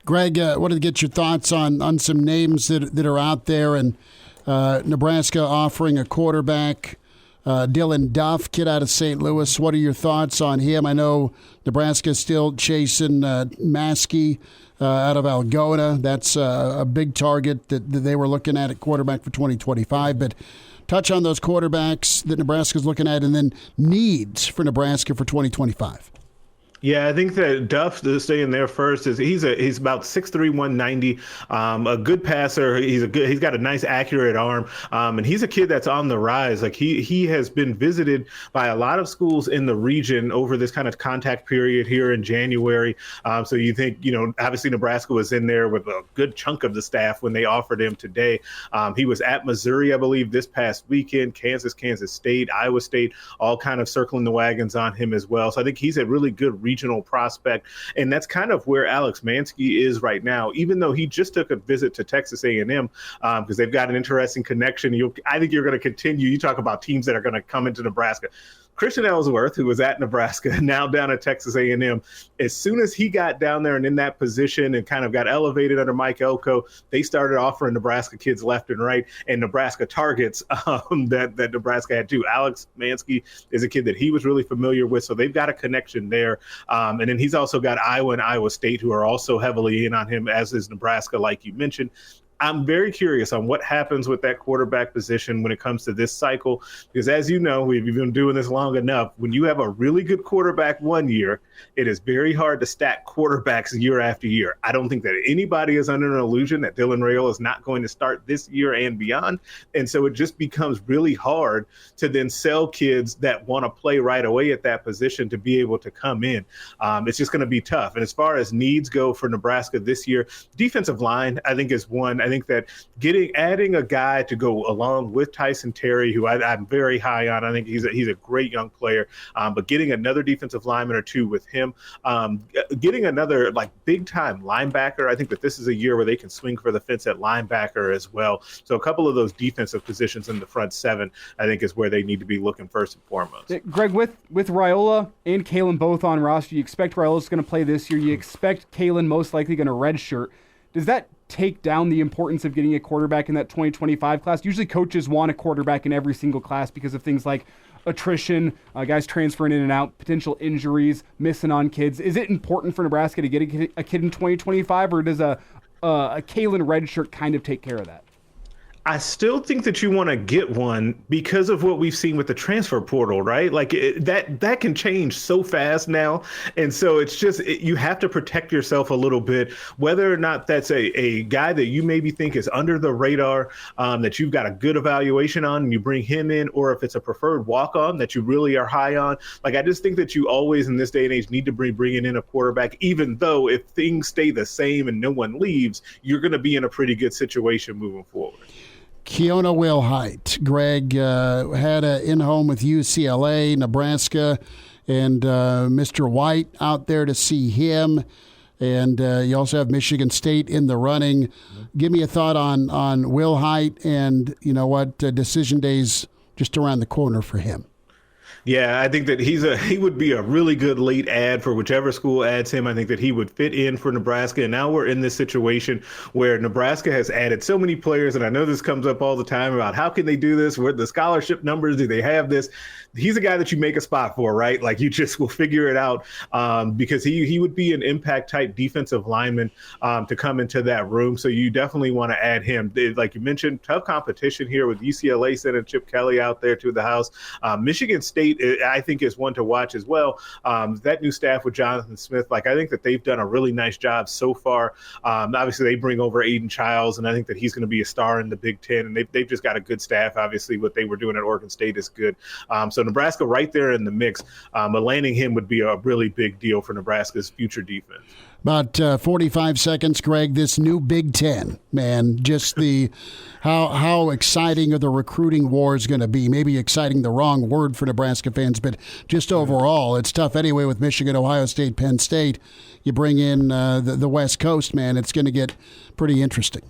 Greg, wanted to get your thoughts on some names that are out there, and Nebraska offering a quarterback, Dylan Duff, kid out of St. Louis. What are your thoughts on him? I know Nebraska's still chasing Maskey out of Algona. That's a big target that they were looking at quarterback for 2025. But touch on those quarterbacks that Nebraska's looking at, and then needs for Nebraska for 2025. Yeah, I think that Duff, to stay in there first, he's about 6'3", 190, a good passer. He's got a nice, accurate arm, and he's a kid that's on the rise. Like he has been visited by a lot of schools in the region over this kind of contact period here in January. So you think, obviously Nebraska was in there with a good chunk of the staff when they offered him today. He was at Missouri, I believe, this past weekend. Kansas State, Iowa State, all kind of circling the wagons on him as well. So I think he's a really good regional prospect, and that's kind of where Alex Mansky is right now, even though he just took a visit to Texas A&M because they've got an interesting connection. I think you're going to continue. You talk about teams that are going to come into Nebraska. Christian Ellsworth, who was at Nebraska, now down at Texas A&M, as soon as he got down there and in that position and kind of got elevated under Mike Elko, they started offering Nebraska kids left and right, and Nebraska targets that Nebraska had too. Alex Mansky is a kid that he was really familiar with, so they've got a connection there. And then he's also got Iowa and Iowa State, who are also heavily in on him, as is Nebraska, like you mentioned. I'm very curious on what happens with that quarterback position when it comes to this cycle, because as you know, we've been doing this long enough. When you have a really good quarterback one year, it is very hard to stack quarterbacks year after year. I don't think that anybody is under an illusion that Dylan Raiola is not going to start this year and beyond. And so it just becomes really hard to then sell kids that want to play right away at that position to be able to come in. It's just going to be tough. And as far as needs go for Nebraska this year, defensive line, I think, is one. I think that adding a guy to go along with Tyson Terry, who I'm very high on, I think he's a great young player, but getting another defensive lineman or two with him, getting another big time linebacker, I think that this is a year where they can swing for the fence at linebacker as well. So a couple of those defensive positions in the front seven, I think, is where they need to be looking first and foremost. Greg, with Raiola and Kalen both on roster, you expect Raiola's going to play this year. You expect Kalen most likely going to redshirt. Does that take down the importance of getting a quarterback in that 2025 class? Usually coaches want a quarterback in every single class because of things like attrition, guys transferring in and out, potential injuries, missing on kids. Is it important for Nebraska to get a kid in 2025, or does a Kalen redshirt kind of take care of that? I still think that you want to get one because of what we've seen with the transfer portal, right? That can change so fast now. And so it's just, you have to protect yourself a little bit, whether or not that's a guy that you maybe think is under the radar, that you've got a good evaluation on and you bring him in, or if it's a preferred walk-on that you really are high on. I just think that you always in this day and age need to bringing in a quarterback, even though if things stay the same and no one leaves, you're going to be in a pretty good situation moving forward. Keona Wilhite, Greg, had an in-home with UCLA, Nebraska, and Mr. White out there to see him. And you also have Michigan State in the running. Give me a thought on Wilhite, and you know what, decision day's just around the corner for him. Yeah, I think that he would be a really good late ad for whichever school adds him. I think that he would fit in for Nebraska. And now we're in this situation where Nebraska has added so many players, and I know this comes up all the time about how can they do this? Where the scholarship numbers, do they have this? He's a guy that you make a spot for, right? You just will figure it out, because he would be an impact type defensive lineman to come into that room. So you definitely want to add him. Like you mentioned, tough competition here with UCLA sending Chip Kelly out there to the house. Michigan State, I think, is one to watch as well. That new staff with Jonathan Smith, I think that they've done a really nice job so far. Obviously, they bring over Aiden Childs, and I think that he's going to be a star in the Big Ten. And they've just got a good staff. Obviously, what they were doing at Oregon State is good. So Nebraska right there in the mix. But landing him would be a really big deal for Nebraska's future defense. About 45 seconds, Greg. This new Big Ten, man, just how exciting are the recruiting war is going to be. Maybe exciting, the wrong word for Nebraska fans, but just overall, it's tough anyway with Michigan, Ohio State, Penn State. You bring in the West Coast, man, it's going to get pretty interesting.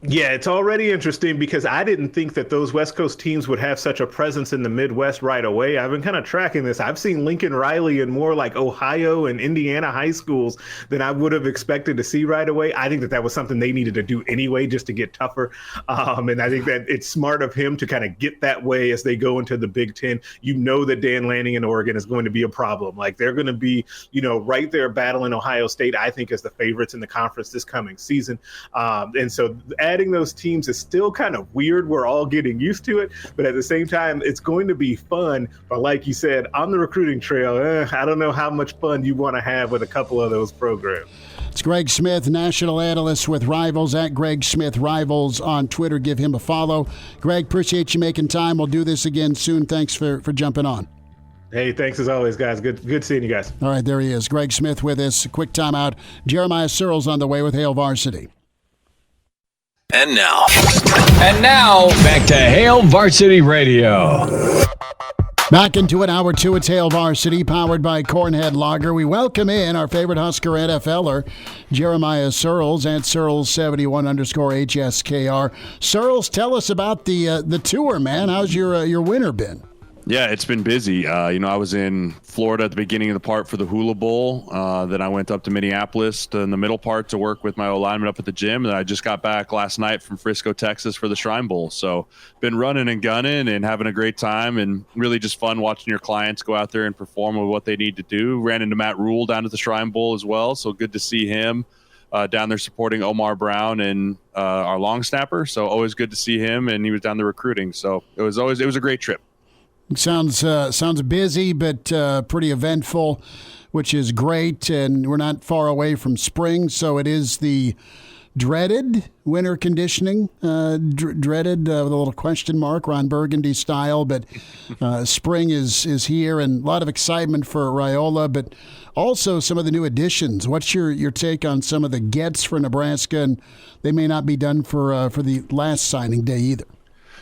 Yeah, it's already interesting because I didn't think that those West Coast teams would have such a presence in the Midwest right away. I've been kind of tracking this. I've seen Lincoln Riley in more Ohio and Indiana high schools than I would have expected to see right away. I think that was something they needed to do anyway just to get tougher. And I think that it's smart of him to kind of get that way as they go into the Big Ten. You know that Dan Lanning in Oregon is going to be a problem. They're going to be, right there battling Ohio State, I think, as the favorites in the conference this coming season. And so adding those teams is still kind of weird. We're all getting used to it, but at the same time, it's going to be fun. But like you said, on the recruiting trail, I don't know how much fun you want to have with a couple of those programs. It's Greg Smith, national analyst with Rivals, at Greg Smith Rivals on Twitter. Give him a follow. Greg, appreciate you making time. We'll do this again soon. Thanks for jumping on. Hey, thanks as always, guys. Good seeing you guys. All right, there he is. Greg Smith with us. Quick timeout. Jeremiah Sirles on the way with Hail Varsity. And now, back to Hail Varsity Radio. Back into it, hour two. It's Hail Varsity, powered by Cornhead Lager. We welcome in our favorite Husker NFLer, Jeremiah Sirles, at Sirles71_HSKR. Sirles, tell us about the tour, man. How's your winter been? Yeah, it's been busy. I was in Florida at the beginning of the part for the Hula Bowl. Then I went up to Minneapolis in the middle part to work with my O-lineman up at the gym. And I just got back last night from Frisco, Texas for the Shrine Bowl. So been running and gunning and having a great time, and really just fun watching your clients go out there and perform with what they need to do. Ran into Matt Rhule down at the Shrine Bowl as well. So good to see him down there supporting Omar Brown and our long snapper. So always good to see him. And he was down there recruiting. So it was a great trip. Sounds busy, but pretty eventful, which is great. And we're not far away from spring, so it is the dreaded winter conditioning. Dreaded with a little question mark, Ron Burgundy style. But spring is here, and a lot of excitement for Raiola, but also some of the new additions. What's your take on some of the gets for Nebraska? And they may not be done for the last signing day either.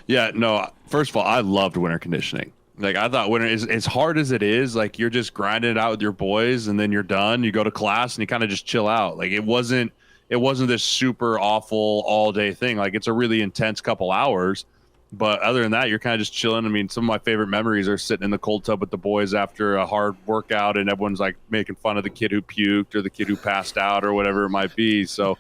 Yeah, no, first of all, I loved winter conditioning. Like, I thought winter is as hard as it is. Like, you're just grinding it out with your boys, and then you're done. You go to class, and you kind of just chill out. Like, it wasn't this super awful all-day thing. Like, it's a really intense couple hours. But other than that, you're kind of just chilling. I mean, some of my favorite memories are sitting in the cold tub with the boys after a hard workout, and everyone's, like, making fun of the kid who puked or the kid who passed out or whatever it might be. So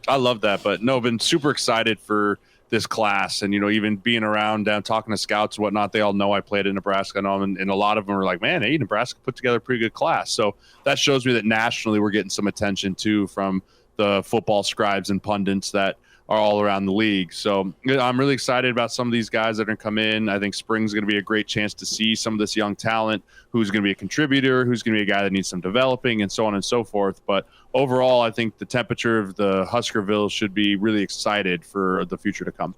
I love that. But, no, I've been super excited for this class, and even being around down talking to scouts and whatnot, they all know I played in Nebraska, and a lot of them are like, man, hey, Nebraska put together a pretty good class. So that shows me that nationally we're getting some attention too from the football scribes and pundits that are all around the league. So I'm really excited about some of these guys that are going to come in. I think spring's going to be a great chance to see some of this young talent, who's going to be a contributor, who's going to be a guy that needs some developing, and so on and so forth. But overall, I think the temperature of the Huskerville should be really excited for the future to come.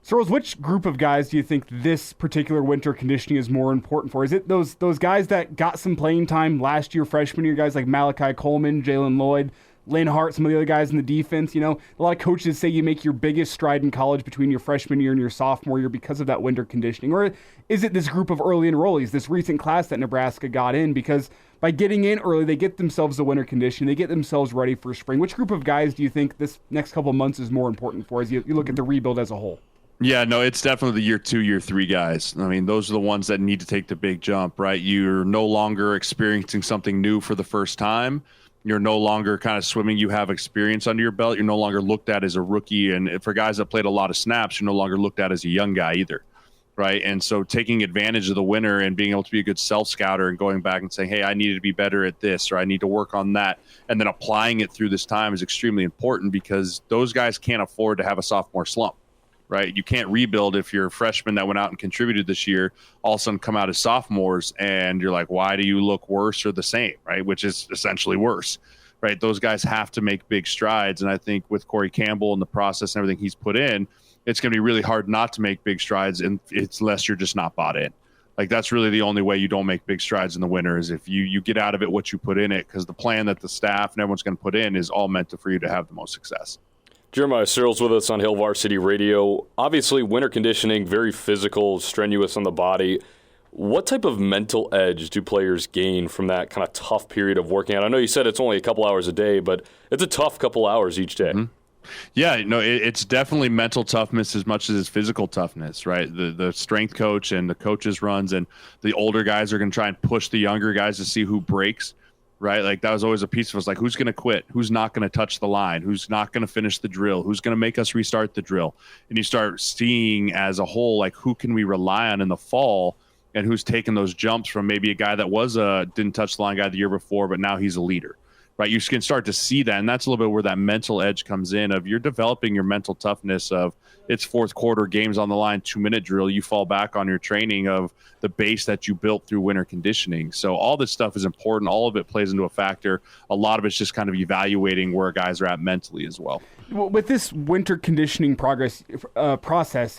Sirles, which group of guys do you think this particular winter conditioning is more important for? Is it those guys that got some playing time last year, freshman year, guys like Malachi Coleman, Jalen Lloyd, Lynn Hart, some of the other guys in the defense? A lot of coaches say you make your biggest stride in college between your freshman year and your sophomore year because of that winter conditioning. Or is it this group of early enrollees, this recent class that Nebraska got in? Because by getting in early, they get themselves the winter conditioning, they get themselves ready for spring. Which group of guys do you think this next couple of months is more important for as you look at the rebuild as a whole? Yeah, no, it's definitely the year 2, year 3 guys. I mean, those are the ones that need to take the big jump, right? You're no longer experiencing something new for the first time. You're no longer kind of swimming. You have experience under your belt. You're no longer looked at as a rookie. And for guys that played a lot of snaps, you're no longer looked at as a young guy either, right? And so taking advantage of the winter and being able to be a good self-scouter and going back and saying, hey, I need to be better at this, or I need to work on that, and then applying it through this time is extremely important, because those guys can't afford to have a sophomore slump, right? You can't rebuild if you're a freshman that went out and contributed this year, all of a sudden come out as sophomores and you're like, why do you look worse or the same, right? Which is essentially worse, right? Those guys have to make big strides. And I think with Corey Campbell and the process and everything he's put in, it's going to be really hard not to make big strides, and it's unless you're just not bought in. Like, that's really the only way you don't make big strides in the winter, is if you get out of it what you put in it, because the plan that the staff and everyone's going to put in is all meant for you to have the most success. Jeremiah Sirles with us on Hail Varsity Radio. Obviously, winter conditioning, very physical, strenuous on the body. What type of mental edge do players gain from that kind of tough period of working out? I know you said it's only a couple hours a day, but it's a tough couple hours each day. Mm-hmm. Yeah, no, it's definitely mental toughness as much as it's physical toughness, right? The strength coach and the coaches runs, and the older guys are going to try and push the younger guys to see who breaks, right? Like, that was always a piece of us, like, who's going to quit? Who's not going to touch the line? Who's not going to finish the drill? Who's going to make us restart the drill? And you start seeing as a whole, like, who can we rely on in the fall, and who's taking those jumps from maybe a guy that was didn't touch the line guy the year before, but now he's a leader. Right, you can start to see that, and that's a little bit where that mental edge comes in, of you're developing your mental toughness of it's fourth quarter, games on the line, 2-minute drill. You fall back on your training of the base that you built through winter conditioning. So all this stuff is important. All of it plays into a factor. A lot of it's just kind of evaluating where guys are at mentally as well. Well, with this winter conditioning process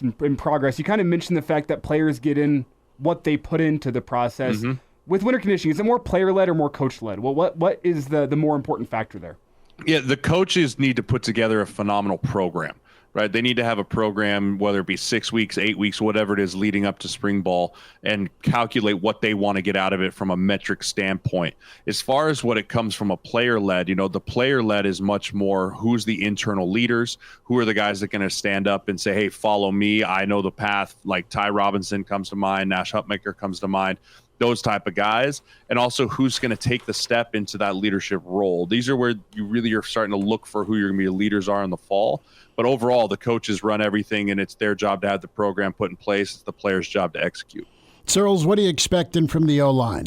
in progress, you kind of mentioned the fact that players get in what they put into the process. Mm-hmm. With winter conditioning, is it more player-led or more coach-led? Well, what is the more important factor there? Yeah, the coaches need to put together a phenomenal program. right? They need to have a program, whether it be 6 weeks, 8 weeks, whatever it is, leading up to spring ball, and calculate what they want to get out of it from a metric standpoint. As far as what it comes from a player-led, the player-led is much more who's the internal leaders, who are the guys that are going to stand up and say, hey, follow me, I know the path. Like Ty Robinson comes to mind, Nash Hutmacher comes to mind, those type of guys, and also who's going to take the step into that leadership role. These are where you really are starting to look for who your leaders are in the fall. But overall, the coaches run everything, and it's their job to have the program put in place. It's the players' job to execute. Sirles, what are you expecting from the O-line?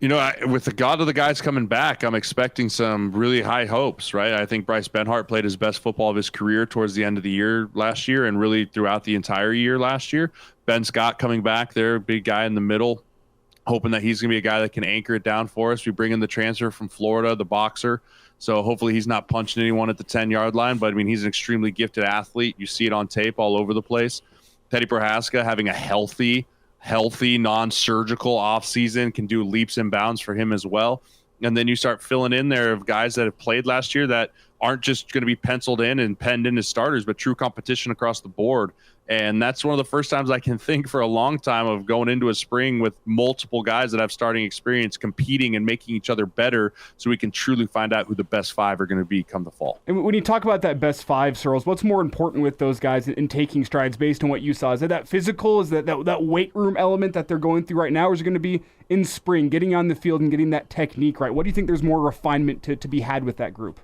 With the God of the guys coming back, I'm expecting some really high hopes, right? I think Bryce Benhart played his best football of his career towards the end of the year last year and really throughout the entire year last year. Ben Scott coming back there, big guy in the middle, hoping that he's going to be a guy that can anchor it down for us. We bring in the transfer from Florida, the boxer. So hopefully he's not punching anyone at the 10-yard line. But, he's an extremely gifted athlete. You see it on tape all over the place. Teddy Prohaska having a healthy, non-surgical offseason can do leaps and bounds for him as well. And then you start filling in there of guys that have played last year that aren't just going to be penciled in and penned in as starters, but true competition across the board. And that's one of the first times I can think for a long time of going into a spring with multiple guys that have starting experience competing and making each other better so we can truly find out who the best five are going to be come the fall. And when you talk about that best five, Sirles, what's more important with those guys in taking strides based on what you saw? Is it that physical? Is that weight room element that they're going through right now? Or is it going to be in spring, getting on the field and getting that technique right? What do you think there's more refinement to be had with that group?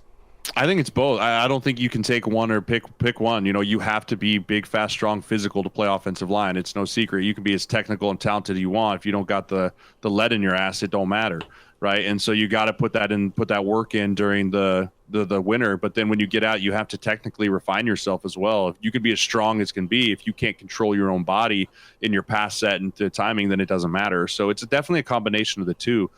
I think it's both. I don't think you can take one or pick one. You have to be big, fast, strong, physical to play offensive line. It's no secret. You can be as technical and talented as you want. If you don't got the lead in your ass, it don't matter, right? And so you got to put that work in during the winter. But then when you get out, you have to technically refine yourself as well. If you can be as strong as can be, if you can't control your own body in your pass set and the timing, then it doesn't matter. So it's definitely a combination of the two.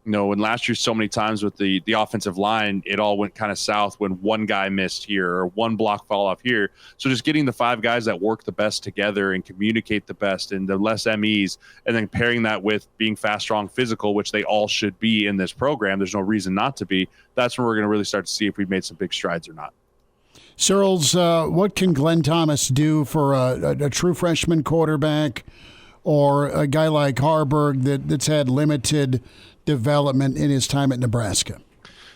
And last year, so many times with the offensive line, it all went kind of south when one guy missed here or one block fall off here. So just getting the five guys that work the best together and communicate the best and the less MEs, and then pairing that with being fast, strong, physical, which they all should be in this program. There's no reason not to be. That's when we're going to really start to see if we've made some big strides or not. Sirles, what can Glenn Thomas do for a true freshman quarterback or a guy like Harburg that's had limited development in his time at Nebraska?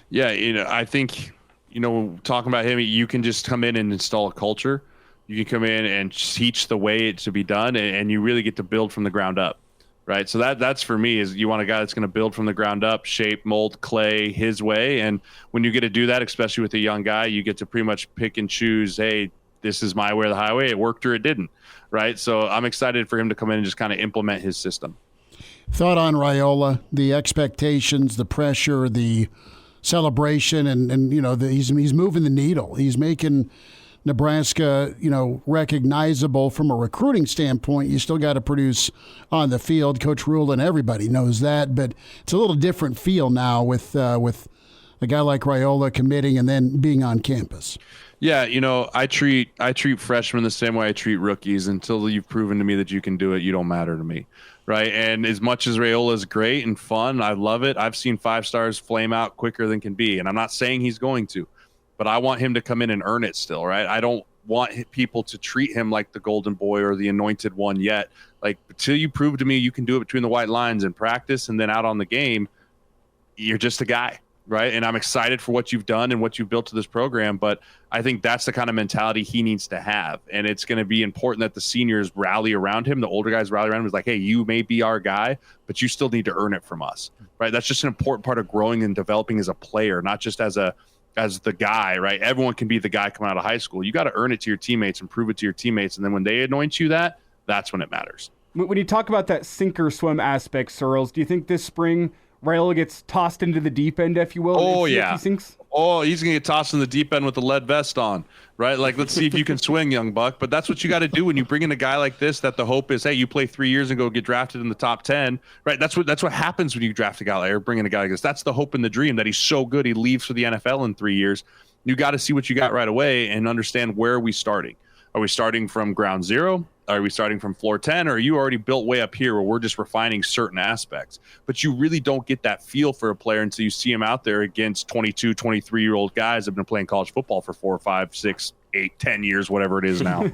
Yeah, I think, talking about him, you can just come in and install a culture. You can come in and teach the way it should be done, and you really get to build from the ground up, right? So that's for me, is you want a guy that's going to build from the ground up, shape, mold, clay his way. And when you get to do that, especially with a young guy, you get to pretty much pick and choose, hey, this is my way or the highway. It worked or it didn't, right? So I'm excited for him to come in and just kind of implement his system. Thought on Raiola, the expectations, the pressure, the celebration, and he's moving the needle. He's making Nebraska, recognizable from a recruiting standpoint. You still got to produce on the field. Coach Rhule and everybody knows that, but it's a little different feel now with a guy like Raiola committing and then being on campus. Yeah, I treat freshmen the same way I treat rookies. Until you've proven to me that you can do it, you don't matter to me, right? And as much as Raiola is great and fun, I love it. I've seen 5 stars flame out quicker than can be, and I'm not saying he's going to, but I want him to come in and earn it still, right? I don't want people to treat him like the golden boy or the anointed one yet. Like, until you prove to me you can do it between the white lines in practice and then out on the game, you're just a guy. Right. And I'm excited for what you've done and what you've built to this program. But I think that's the kind of mentality he needs to have. And it's going to be important that the seniors rally around him. The older guys rally around him. It's like, hey, you may be our guy, but you still need to earn it from us. Right. That's just an important part of growing and developing as a player, not just as the guy. Right. Everyone can be the guy coming out of high school. You got to earn it to your teammates and prove it to your teammates. And then when they anoint you that's when it matters. When you talk about that sink or swim aspect, Sirles, do you think this spring Raiola gets tossed into the deep end, if you will? Oh, yeah. He's going to get tossed in the deep end with the lead vest on, right? Like, let's see if you can swing, young buck. But that's what you got to do when you bring in a guy like this, that the hope is, hey, you play 3 years and go get drafted in the top 10, right? That's what happens when you draft a guy like, or bring in a guy like this. That's the hope and the dream, that he's so good he leaves for the NFL in 3 years. You got to see what you got right away and understand, where are we starting? Are we starting from ground zero? Are we starting from floor 10, or are you already built way up here where we're just refining certain aspects? But you really don't get that feel for a player until you see him out there against 22, 23-year-old guys that have been playing college football for 4, 5, 6, 8-10 years, whatever it is now.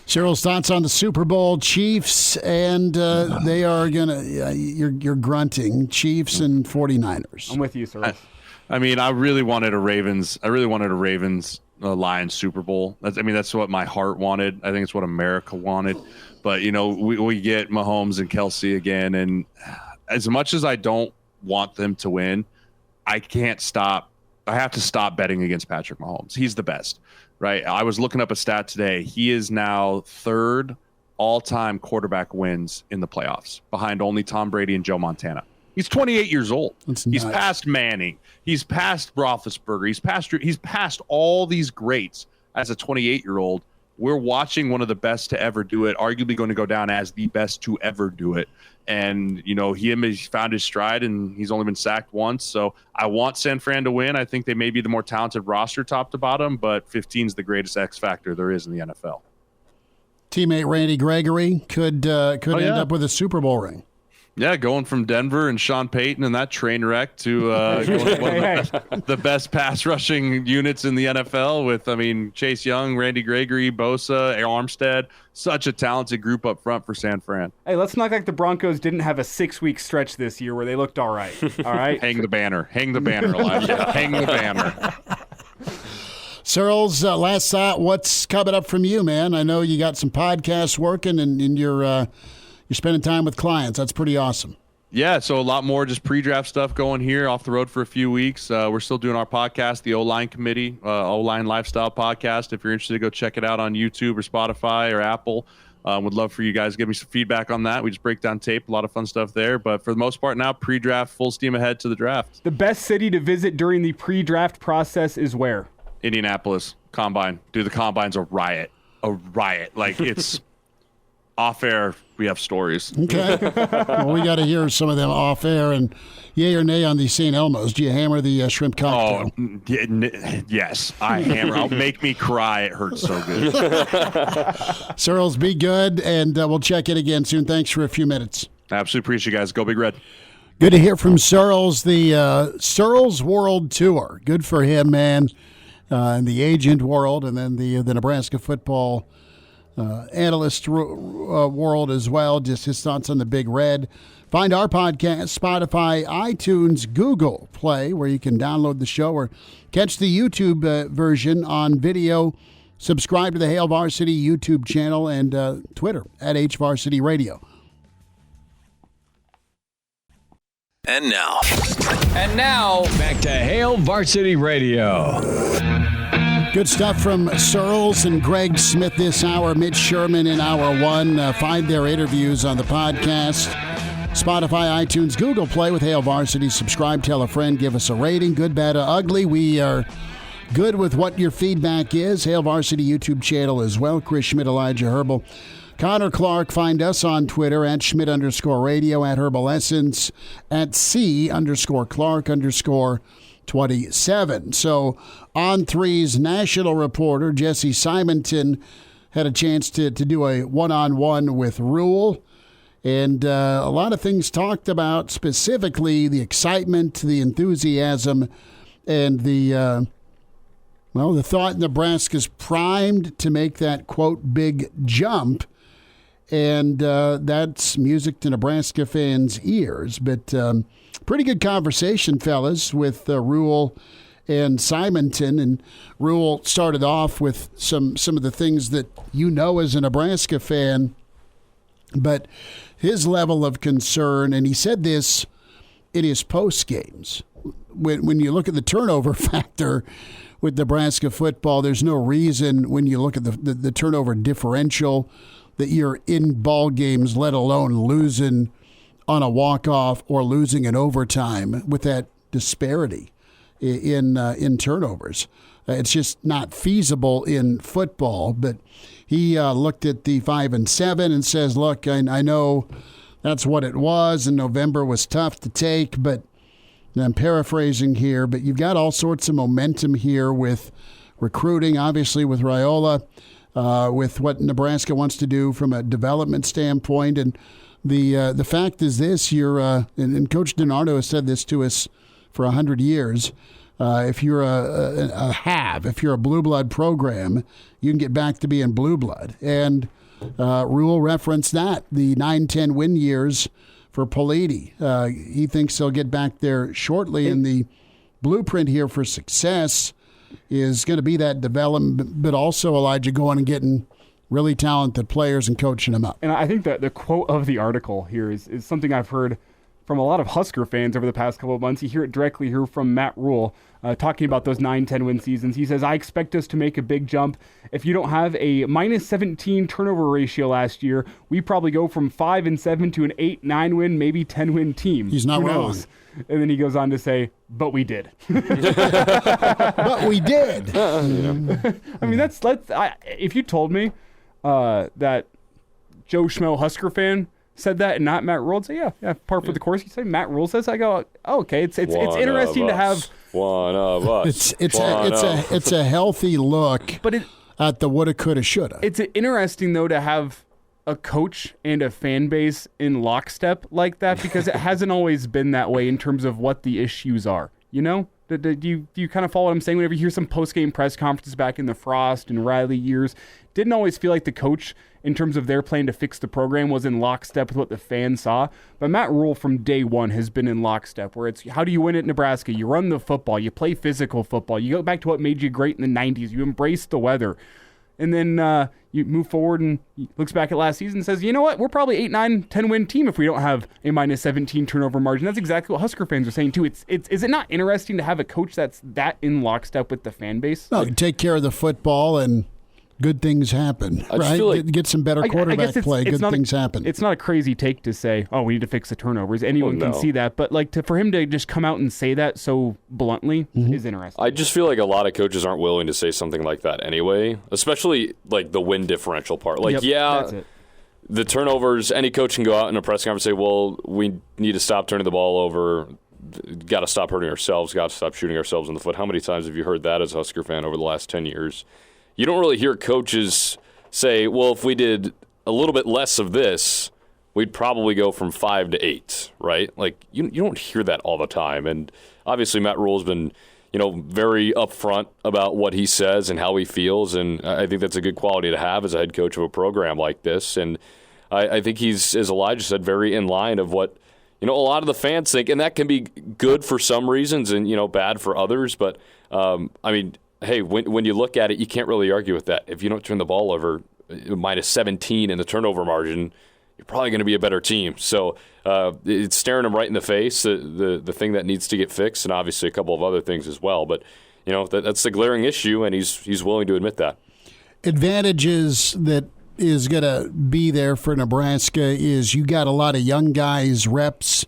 Cyril's thoughts on the Super Bowl, Chiefs, and they are going to, you're grunting, Chiefs and 49ers. I'm with you, Cyril. I mean, I really wanted a Ravens Lions Super Bowl. That's what my heart wanted. I think it's what America wanted. But, we get Mahomes and Kelsey again. And as much as I don't want them to win, I can't stop. I have to stop betting against Patrick Mahomes. He's the best, right? I was looking up a stat today. He is now third all-time quarterback wins in the playoffs, behind only Tom Brady and Joe Montana. He's 28 years old. He's past Manning. He's past Roethlisberger. He's past all these greats as a 28-year-old. We're watching one of the best to ever do it, arguably going to go down as the best to ever do it. And, he's found his stride, and he's only been sacked once. So I want San Fran to win. I think they may be the more talented roster top to bottom, but 15 is the greatest X factor there is in the NFL. Teammate Randy Gregory could end up with a Super Bowl ring. Yeah, going from Denver and Sean Payton and that train wreck to going to one of the best pass rushing units in the NFL with, Chase Young, Randy Gregory, Bosa, Armstead. Such a talented group up front for San Fran. Hey, let's not act like the Broncos didn't have a 6-week stretch this year where they looked all right. All right? Hang the banner, Elijah. Hang the banner. Sirles, last thought, what's coming up from you, man? I know you got some podcasts working and you're spending time with clients. That's pretty awesome. Yeah, so a lot more just pre-draft stuff going here, off the road for a few weeks. We're still doing our podcast, the O-Line Committee, O-Line Lifestyle Podcast. If you're interested, go check it out on YouTube or Spotify or Apple. Would love for you guys to give me some feedback on that. We just break down tape, a lot of fun stuff there. But for the most part now, pre-draft, full steam ahead to the draft. The best city to visit during the pre-draft process is where? Indianapolis, Combine. Dude, the Combine's a riot. Like, it's off air. We have stories. Okay. Well, we got to hear some of them off air. And yay or nay on the St. Elmo's. Do you hammer the shrimp cocktail? Yes, I hammer. I'll make me cry. It hurts so good. Sirles, be good, and we'll check in again soon. Thanks for a few minutes. Absolutely appreciate you guys. Go Big Red. Good to hear from Sirles, the Sirles World Tour. Good for him, man. In the agent world, and then the Nebraska football analyst world as well. Just his thoughts on the Big Red. Find our podcast, Spotify, iTunes, Google Play, where you can download the show or catch the YouTube version on video. Subscribe to the Hail Varsity YouTube channel and Twitter at HVarsity Radio. And now, back to Hail Varsity Radio. Good stuff from Sirles and Greg Smith this hour. Mitch Sherman in hour one. Find their interviews on the podcast. Spotify, iTunes, Google Play with Hail Varsity. Subscribe, tell a friend, give us a rating. Good, bad, or ugly. We are good with what your feedback is. Hail Varsity YouTube channel as well. Chris Schmidt, Elijah Herbel. Connor Clark, find us on Twitter at Schmidt_radio, at Herbal Essence, at C_Clark_27. So On Three's national reporter, Jesse Simonton, had a chance to do a one-on-one with Rhule. And a lot of things talked about, specifically the excitement, the enthusiasm, and the thought Nebraska's primed to make that, quote, big jump. And that's music to Nebraska fans' ears. But pretty good conversation, fellas, with Rhule and Simonton. And Rhule started off with some of the things that you know as a Nebraska fan, but his level of concern, and he said this in his post games. When you look at the turnover factor with Nebraska football, there's no reason when you look at the turnover differential that you're in ball games, let alone losing on a walk-off or losing in overtime with that disparity in turnovers. It's just not feasible in football. But he looked at the 5-7 and says, look, I know that's what it was, and November was tough to take, but and I'm paraphrasing here, but you've got all sorts of momentum here with recruiting, obviously with Raiola, with what Nebraska wants to do from a development standpoint. And the fact is this, and Coach DiNardo has said this to us for 100 years, If you're if you're a blue blood program, you can get back to being blue blood. And Rhule referenced that, the 9-10 win years for Politi. He thinks they'll get back there shortly, and the blueprint here for success is going to be that development, but also, Elijah, going and getting really talented players and coaching them up. And I think that the quote of the article here is something I've heard from a lot of Husker fans over the past couple of months. You hear it directly here from Matt Rhule, talking about those 9-10 win seasons. He says, I expect us to make a big jump. If you don't have a -17 turnover ratio last year, we probably go from 5-7 to an 8-9 win, maybe 10 win team. He's not wrong. And then he goes on to say, but we did. But we did. I mean, if you told me that Joe Schmo Husker fan said that and not Matt Rhule, I'd say, yeah, par for the course. You say Matt Rhule says, I go, oh, okay. It's interesting to have one of us. It's a healthy look, but at the woulda, coulda, shoulda. It's interesting though to have a coach and a fan base in lockstep like that, because it hasn't always been that way in terms of what the issues are. You know, do you kind of follow what I'm saying? Whenever you hear some post-game press conferences back in the Frost and Riley years, didn't always feel like the coach, in terms of their plan to fix the program, was in lockstep with what the fans saw. But Matt Rhule from day one has been in lockstep, where it's, how do you win at Nebraska? You run the football. You play physical football. You go back to what made you great in the 90s. You embrace the weather. And then you move forward and he looks back at last season and says, you know what? We're probably 8, 9, 10 win team if we don't have a -17 turnover margin. That's exactly what Husker fans are saying too. Is it not interesting to have a coach that's that in lockstep with the fan base? No, you take care of the football and good things happen, right? Like, get some better quarterback play. Good things happen. It's not a crazy take to say, oh, we need to fix the turnovers. Anyone can see that. But like for him to just come out and say that so bluntly is interesting. I just feel like a lot of coaches aren't willing to say something like that anyway, especially like the win differential part. Like, that's it. The turnovers, any coach can go out in a press conference and say, well, we need to stop turning the ball over. Got to stop hurting ourselves. Got to stop shooting ourselves in the foot. How many times have you heard that as a Husker fan over the last 10 years? You don't really hear coaches say, well, if we did a little bit less of this, we'd probably go from 5 to 8, right? Like, you don't hear that all the time. And obviously Matt Rhule's been, very upfront about what he says and how he feels, and I think that's a good quality to have as a head coach of a program like this. And I think he's, as Elijah said, very in line of what, a lot of the fans think, and that can be good for some reasons and, bad for others. But, hey, when you look at it, you can't really argue with that. If you don't turn the ball over, -17 in the turnover margin, you're probably going to be a better team. So it's staring him right in the face, the thing that needs to get fixed, and obviously a couple of other things as well. But that's the glaring issue, and he's willing to admit that. Advantages that is going to be there for Nebraska is you got a lot of young guys, reps,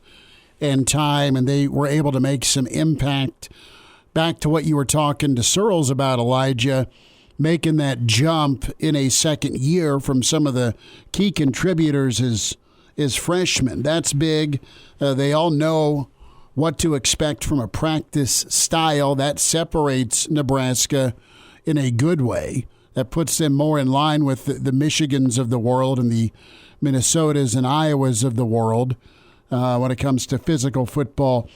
and time, and they were able to make some impact. Back to what you were talking to Sirles about, Elijah, making that jump in a second year from some of the key contributors as freshmen. That's big. They all know what to expect from a practice style that separates Nebraska in a good way. That puts them more in line with the Michigans of the world and the Minnesotas and Iowas of the world when it comes to physical football.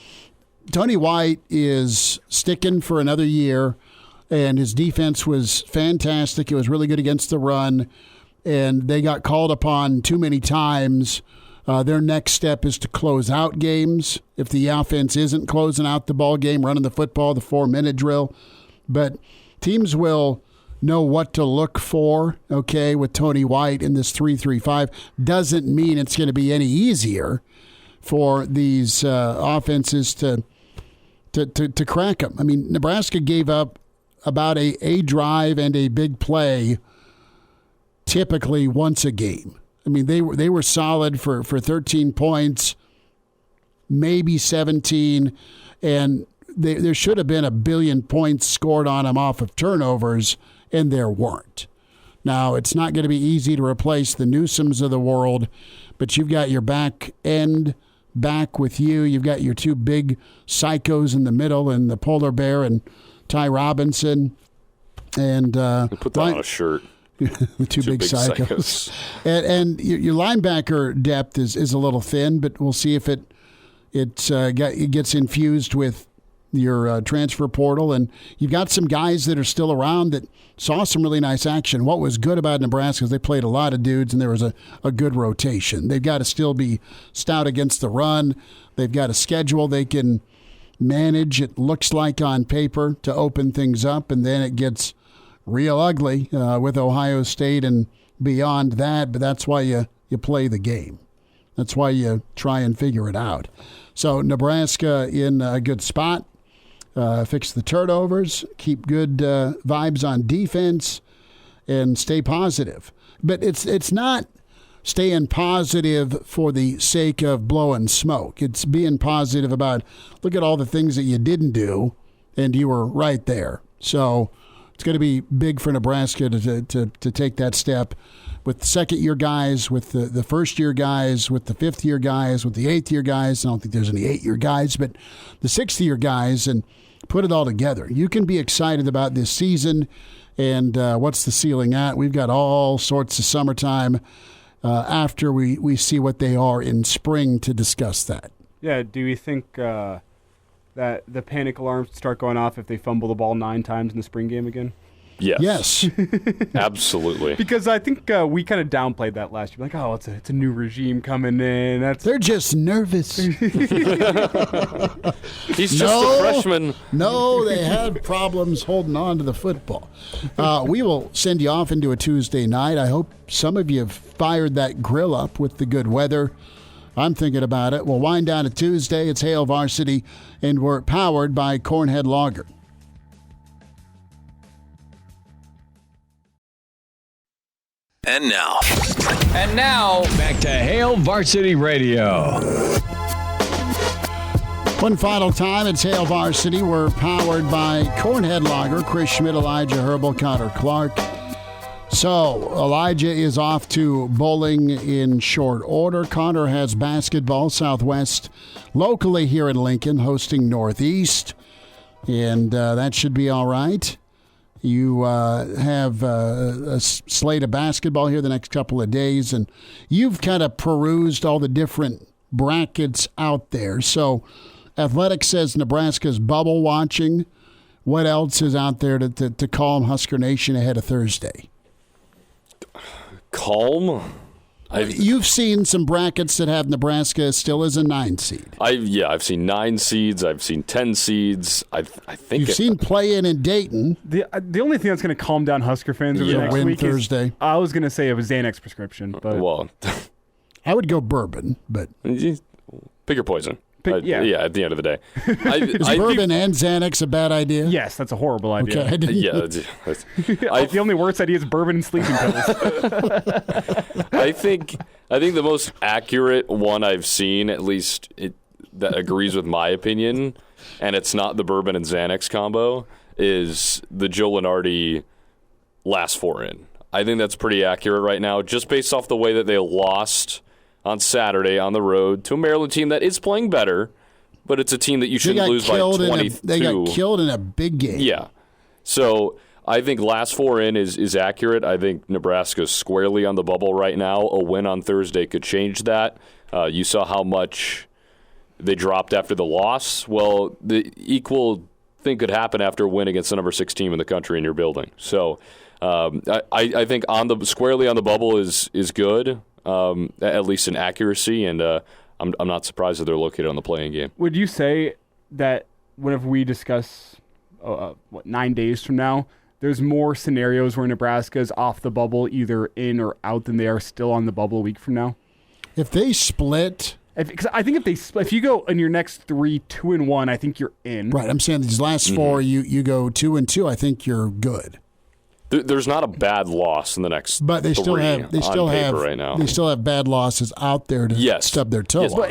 Tony White is sticking for another year, and his defense was fantastic. It was really good against the run, and they got called upon too many times. Their next step is to close out games. If the offense isn't closing out the ball game, running the football, the 4-minute drill. But teams will know what to look for, okay, with Tony White in this 3-3-5. Doesn't mean it's going to be any easier for these offenses to crack them. I mean, Nebraska gave up about a drive and a big play typically once a game. I mean, they were solid for 13 points, maybe 17, and there should have been 1 billion points scored on them off of turnovers, and there weren't. Now, it's not going to be easy to replace the Newsoms of the world, but you've got your back end back with you. You've got your two big psychos in the middle, and the polar bear and Ty Robinson. And put that on a shirt. The two big psychos. And your linebacker depth is a little thin, but we'll see if it gets infused with your transfer portal, and you've got some guys that are still around that saw some really nice action. What was good about Nebraska is they played a lot of dudes, and there was a good rotation. They've got to still be stout against the run. They've got a schedule they can manage, it looks like on paper, to open things up, and then it gets real ugly with Ohio State and beyond that, but that's why you play the game. That's why you try and figure it out. So Nebraska in a good spot. Fix the turnovers, keep good vibes on defense, and stay positive. But it's not staying positive for the sake of blowing smoke. It's being positive about, look at all the things that you didn't do, and you were right there. So it's going to be big for Nebraska to take that step with the second-year guys, with the first-year guys, with the fifth-year guys, with the eighth-year guys. I don't think there's any eight-year guys, but the sixth-year guys, and put it all together. You can be excited about this season, and what's the ceiling at? We've got all sorts of summertime after we see what they are in spring to discuss that. Yeah, do you think that the panic alarms start going off if they fumble the ball 9 times in the spring game again? Yes. Absolutely. Because I think we kind of downplayed that last year. Like, oh, it's a new regime coming in. They're just nervous. He's just a freshman. No, they had problems holding on to the football. We will send you off into a Tuesday night. I hope some of you have fired that grill up with the good weather. I'm thinking about it. We'll wind down a Tuesday. It's Hail Varsity, and we're powered by Cornhead Lager. And now, back to Hail Varsity Radio. One final time, it's Hail Varsity. We're powered by Cornhead Lager, Chris Schmidt, Elijah Herbel, Connor Clark. So, Elijah is off to bowling in short order. Connor has basketball, Southwest, locally here in Lincoln, hosting Northeast. And that should be all right. You have a slate of basketball here the next couple of days, and you've kind of perused all the different brackets out there. So Athletics says Nebraska's bubble watching. What else is out there to calm Husker Nation ahead of Thursday? Calm? You've seen some brackets that have Nebraska still as a 9 seed. I've seen 9 seeds. I've seen 10 seeds. I think you've seen play-in Dayton. The only thing that's going to calm down Husker fans over the next week Thursday. I was going to say it was Xanax prescription, but well, I would go bourbon, but pick your poison. Yeah, at the end of the day. Is bourbon and Xanax a bad idea? Yes, that's a horrible idea. Okay, the only worst idea is bourbon and sleeping pills. I think the most accurate one I've seen, at least that agrees with my opinion, and it's not the bourbon and Xanax combo, is the Joe Lunardi last 4 in. I think that's pretty accurate right now, just based off the way that they lost on Saturday on the road to a Maryland team that is playing better, but it's a team that you shouldn't lose by 22. They got killed in a big game. Yeah. So I think last 4 in is accurate. I think Nebraska's squarely on the bubble right now. A win on Thursday could change that. You saw how much they dropped after the loss. Well, the equal thing could happen after a win against the number 6 team in the country in your building. So I think squarely on the bubble is good. At least in accuracy, and I'm not surprised that they're located on the playing game. Would you say that whenever we discuss 9 days from now, there's more scenarios where Nebraska is off the bubble, either in or out, than they are still on the bubble a week from now? If they split, because I think if you go in your next 3 2-1, I think you're in. Right, I'm saying these last 4, you go 2-2, I think you're good. There's not a bad loss in the next. But they still have right now. They still have bad losses out there to stub their toe. Yes. On.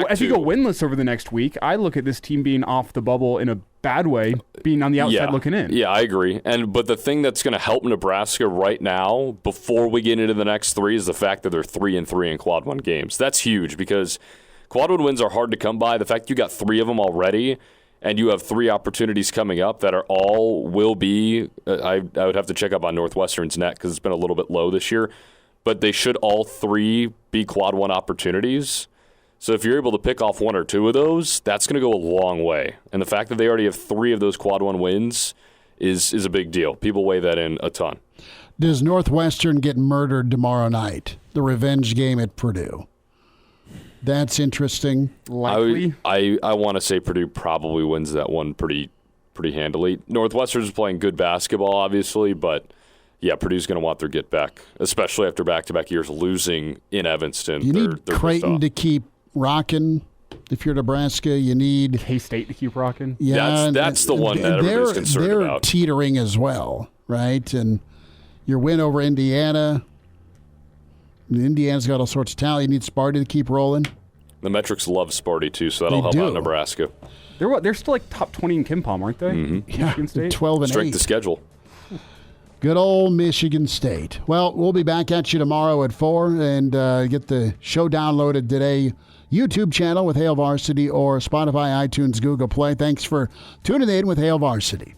If you go winless over the next week, I look at this team being off the bubble in a bad way, being on the outside looking in. Yeah, I agree. But the thing that's going to help Nebraska right now, before we get into the next 3, is the fact that they're 3-3 in Quad 1 games. That's huge because Quad 1 wins are hard to come by. The fact you got 3 of them already. And you have 3 opportunities coming up that will be. I would have to check up on Northwestern's net because it's been a little bit low this year, but they should all 3 be Quad 1 opportunities. So if you're able to pick off one or two of those, that's going to go a long way. And the fact that they already have 3 of those quad 1 wins is a big deal. People weigh that in a ton. Does Northwestern get murdered tomorrow night? The revenge game at Purdue. That's interesting. Likely. I want to say Purdue probably wins that one pretty handily. Northwestern's playing good basketball, obviously, but yeah, Purdue's going to want their get back, especially after back-to-back years losing in Evanston. You need Creighton to keep rocking. If you're Nebraska, you need K-State to keep rocking. Yeah, that's the one that everybody's concerned they're about. They're teetering as well, right? And your win over Indiana. Indiana's got all sorts of talent. You need Sparty to keep rolling. The metrics love Sparty, too, so that'll help out Nebraska. They're still like top 20 in KenPom, aren't they? Mm-hmm. Yeah, Michigan State? 12 and 8. Strength of schedule. Good old Michigan State. Well, we'll be back at you tomorrow at 4 and get the show downloaded today. YouTube channel with Hail Varsity or Spotify, iTunes, Google Play. Thanks for tuning in with Hail Varsity.